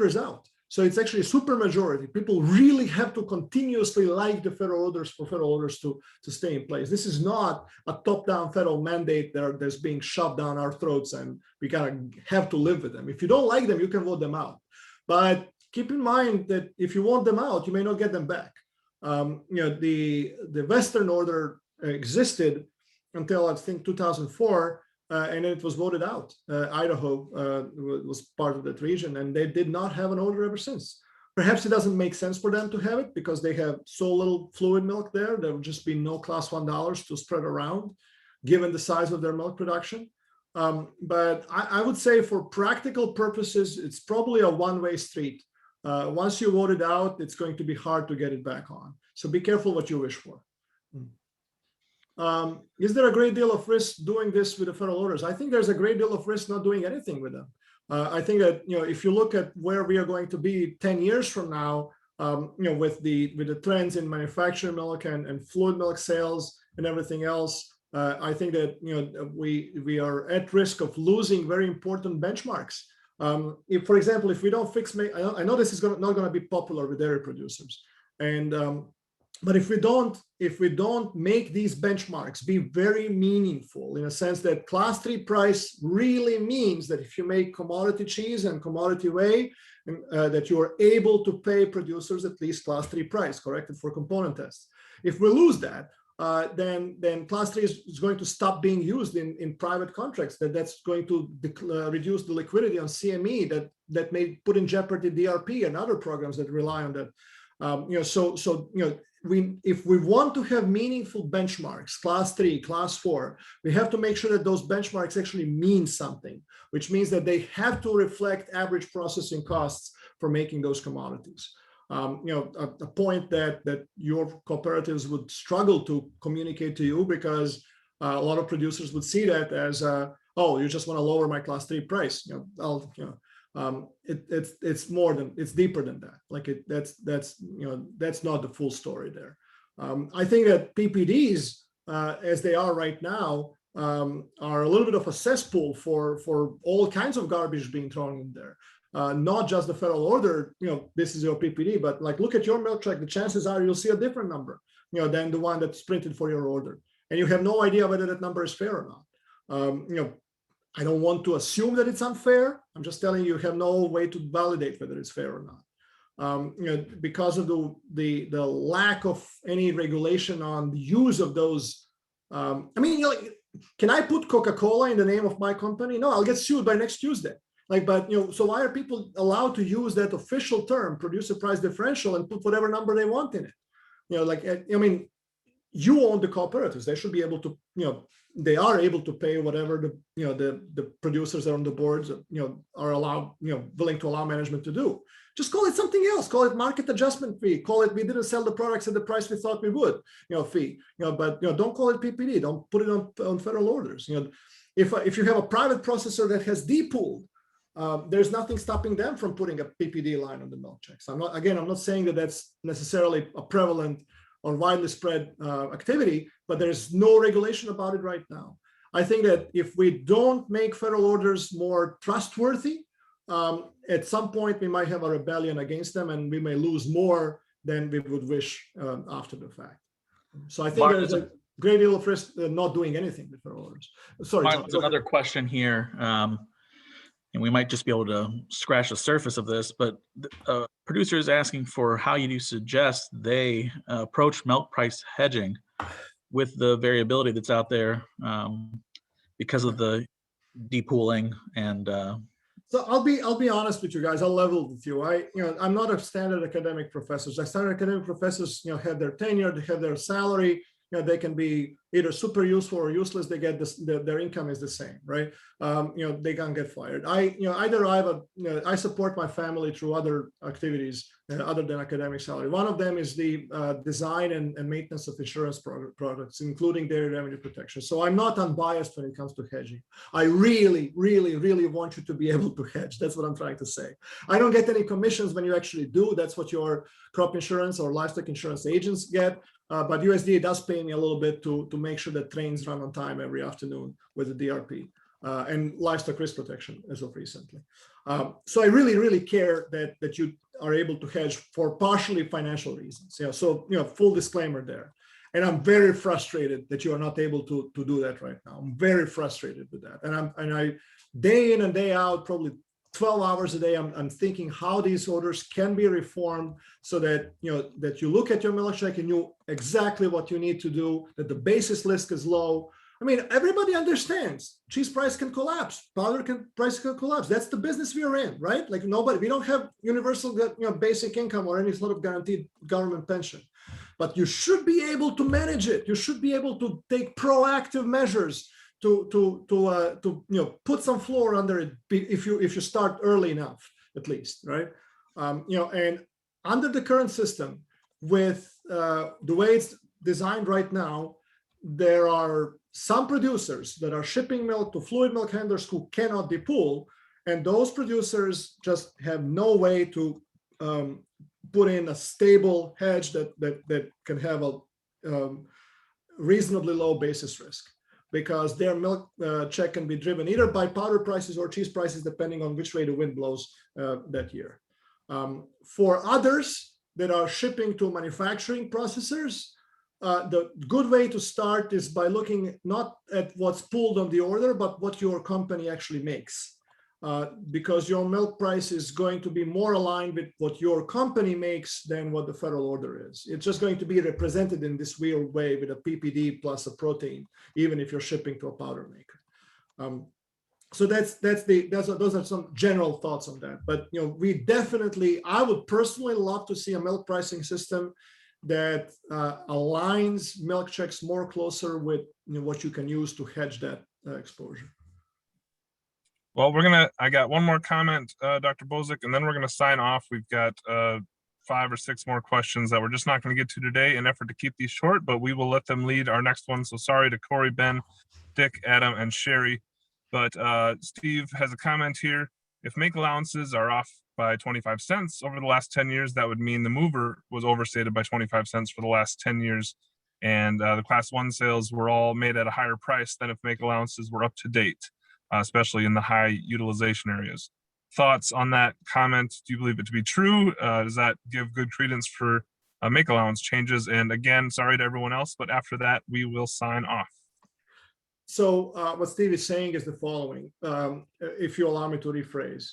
Speaker 1: is out. So it's actually a super majority. People really have to continuously like the federal orders for federal orders to stay in place. This is not a top-down federal mandate that's being shoved down our throats and we gotta have to live with them. If you don't like them, you can vote them out. But keep in mind that if you want them out, you may not get them back. The Western order existed until I think 2004. And it was voted out. Idaho was part of that region, and they did not have an order ever since. Perhaps it doesn't make sense for them to have it because they have so little fluid milk there. There would just be no Class 1 dollars to spread around, given the size of their milk production. But I would say for practical purposes, it's probably a one-way street. Once you vote it out, it's going to be hard to get it back on. So be careful what you wish for. Is there a great deal of risk doing this with the federal orders? I think there's a great deal of risk not doing anything with them. I think that if you look at where we are going to be 10 years from now, with the trends in manufactured milk and fluid milk sales and everything else, I think that we are at risk of losing very important benchmarks. If, for example, if we don't fix, I know this is not going to be popular with dairy producers. And but if we don't make these benchmarks be very meaningful, in a sense that class 3 price really means that if you make commodity cheese and commodity whey, that you are able to pay producers at least class 3 price corrected for component tests. If we lose that, then class 3 is going to stop being used in private contracts. That's going to reduce the liquidity on CME that may put in jeopardy DRP and other programs that rely on that. If we want to have meaningful benchmarks, class 3, class 4, we have to make sure that those benchmarks actually mean something, which means that they have to reflect average processing costs for making those commodities. A point that your cooperatives would struggle to communicate to you, because a lot of producers would see that as, oh, you just want to lower my class 3 price. It's deeper than that. Like that's not the full story there. I think that PPDs, as they are right now, are a little bit of a cesspool for all kinds of garbage being thrown in there. Not just the federal order, this is your PPD, but like, look at your milk check. The chances are you'll see a different number, than the one that's printed for your order. And you have no idea whether that number is fair or not. I don't want to assume that it's unfair. I'm just telling you, you have no way to validate whether it's fair or not. Because of the lack of any regulation on the use of those. Can I put Coca-Cola in the name of my company? No, I'll get sued by next Tuesday. So why are people allowed to use that official term, producer price differential, and put whatever number they want in it? You own the cooperatives. They should be able to, they are able to pay whatever the producers are on the boards, are allowed, willing to allow management to do. Just call it something else. Call it market adjustment fee. Call it, we didn't sell the products at the price we thought we would, fee. But don't call it PPD. Don't put it on federal orders. If you have a private processor that has depooled, there's nothing stopping them from putting a PPD line on the milk checks. I'm not saying that that's necessarily a prevalent or widely spread activity, but there's no regulation about it right now. I think that if we don't make federal orders more trustworthy, at some point we might have a rebellion against them, and we may lose more than we would wish after the fact. So I think there's a great deal of risk not doing anything with federal orders. Sorry, John,
Speaker 3: there's another question here. And we might just be able to scratch the surface of this, but producer is asking for how you suggest they approach milk price hedging with the variability that's out there because of the depooling and.
Speaker 1: So I'll be honest with you guys. I'll level with you. I'm not a standard academic professor. Standard academic professors, have their tenure, they have their salary. They can be either super useful or useless. They get this, their income is the same, right? They can't get fired. I support my family through other activities other than academic salary. One of them is the design and maintenance of insurance products, including dairy revenue protection. So I'm not unbiased when it comes to hedging. I really, really, really want you to be able to hedge. That's what I'm trying to say. I don't get any commissions when you actually do. That's what your crop insurance or livestock insurance agents get. But USDA does pay me a little bit to make sure that trains run on time every afternoon with the DRP and livestock risk protection as of recently. So I really, really care that you are able to hedge for partially financial reasons. So full disclaimer there. And I'm very frustrated that you are not able to do that right now. I'm very frustrated with that. And I day in and day out, probably 12 hours a day, I'm thinking how these orders can be reformed so that that you look at your milk check and you exactly what you need to do, that the basis risk is low. I mean, everybody understands cheese price can collapse, powder price can collapse. That's the business we are in, right? Like we don't have universal basic income or any sort of guaranteed government pension, but you should be able to manage it. You should be able to take proactive measures to put some floor under it if you start early enough, at least, right? And under the current system, with the way it's designed right now, there are some producers that are shipping milk to fluid milk handlers who cannot depool, and those producers just have no way to put in a stable hedge that can have a reasonably low basis risk, because their milk check can be driven either by powder prices or cheese prices, depending on which way the wind blows that year. For others, that are shipping to manufacturing processors, the good way to start is by looking not at what's pulled on the order, but what your company actually makes. Because your milk price is going to be more aligned with what your company makes than what the federal order is. It's just going to be represented in this weird way with a PPD plus a protein, even if you're shipping to a powder maker. So those are some general thoughts on that. But I would personally love to see a milk pricing system that aligns milk checks more closer with what you can use to hedge that exposure.
Speaker 2: Well, I got one more comment, Dr. Bozic, and then we're gonna sign off. We've got 5 or 6 more questions that we're just not gonna get to today in effort to keep these short, but we will let them lead our next one. So sorry to Corey, Ben, Dick, Adam, and Sherry. But Steve has a comment here. If make allowances are off by 25 cents over the last 10 years, that would mean the mover was overstated by 25 cents for the last 10 years. And the class 1 sales were all made at a higher price than if make allowances were up to date. Especially in the high utilization areas. Thoughts on that comment? Do you believe it to be true? Does that give good credence for make allowance changes? And again, sorry to everyone else, but after that, we will sign off.
Speaker 1: So what Steve is saying is the following, if you allow me to rephrase.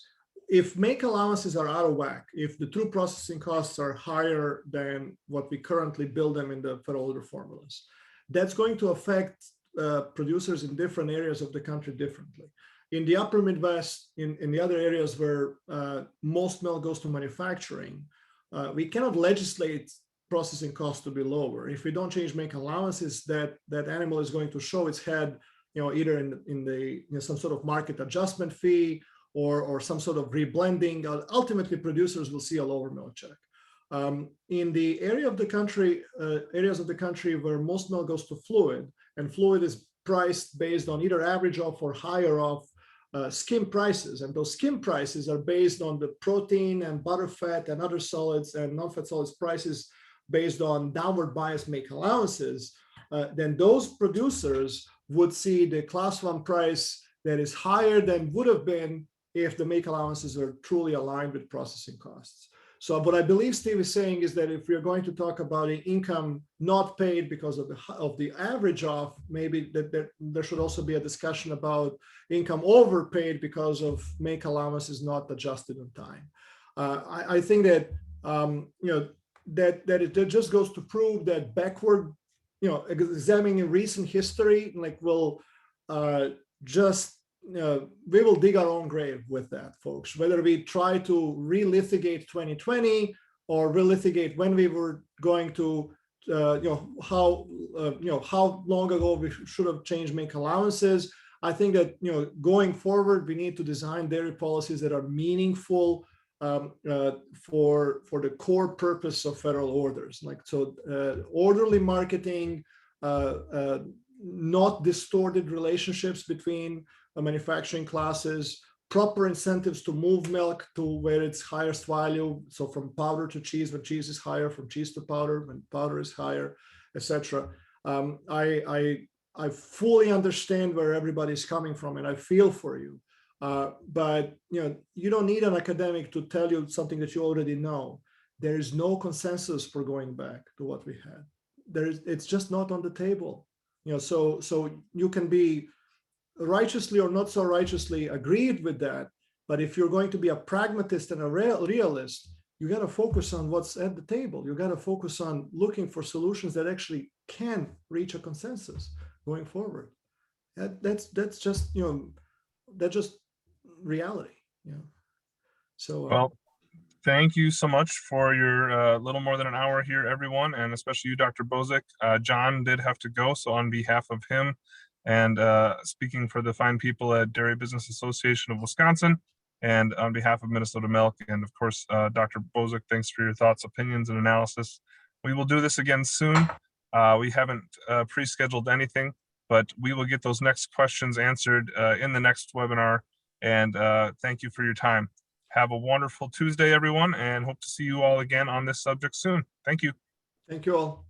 Speaker 1: If make allowances are out of whack, if the true processing costs are higher than what we currently build them in the federal order formulas, that's going to affect producers in different areas of the country differently. In the upper Midwest, in the other areas where most milk goes to manufacturing, we cannot legislate processing costs to be lower. If we don't change make allowances, that animal is going to show its head, either in the some sort of market adjustment fee or some sort of reblending. Ultimately, producers will see a lower milk check. In the areas of the country where most milk goes to fluid, and fluid is priced based on either average of or higher of skim prices, and those skim prices are based on the protein and butterfat and other solids and non-fat solids prices based on downward bias make allowances, then those producers would see the class 1 price that is higher than would have been if the make allowances are truly aligned with processing costs. So what I believe Steve is saying is that if we're going to talk about an income not paid because of the average of, maybe that there should also be a discussion about income overpaid because of make allowances not adjusted in time. I think that that it just goes to prove that backward, examining recent history, will just. We will dig our own grave with that, folks. Whether we try to relitigate 2020 or relitigate when we were going to, how long ago we should have changed make allowances. I think that going forward, we need to design dairy policies that are meaningful for the core purpose of federal orders. Orderly marketing, not distorted relationships between manufacturing classes, proper incentives to move milk to where it's highest value. So from powder to cheese, when cheese is higher, from cheese to powder, when powder is higher, etc. I fully understand where everybody's coming from, and I feel for you. But you don't need an academic to tell you something that you already know. There is no consensus for going back to what we had. It's just not on the table. So you can be righteously or not so righteously agreed with that, but if you're going to be a pragmatist and a realist, you got to focus on what's at the table. You got to focus on looking for solutions that actually can reach a consensus going forward. That's just that's just reality. So
Speaker 2: well, thank you so much for your little more than an hour here, everyone, and especially you, Dr. Bozic. John did have to go, so on behalf of him and speaking for the fine people at Dairy Business Association of Wisconsin, and on behalf of Minnesota Milk, and of course, Dr. Bozic, thanks for your thoughts, opinions, and analysis. We will do this again soon. We haven't pre-scheduled anything, but we will get those next questions answered in the next webinar. And thank you for your time. Have a wonderful Tuesday, everyone, and hope to see you all again on this subject soon. Thank you.
Speaker 1: Thank you all.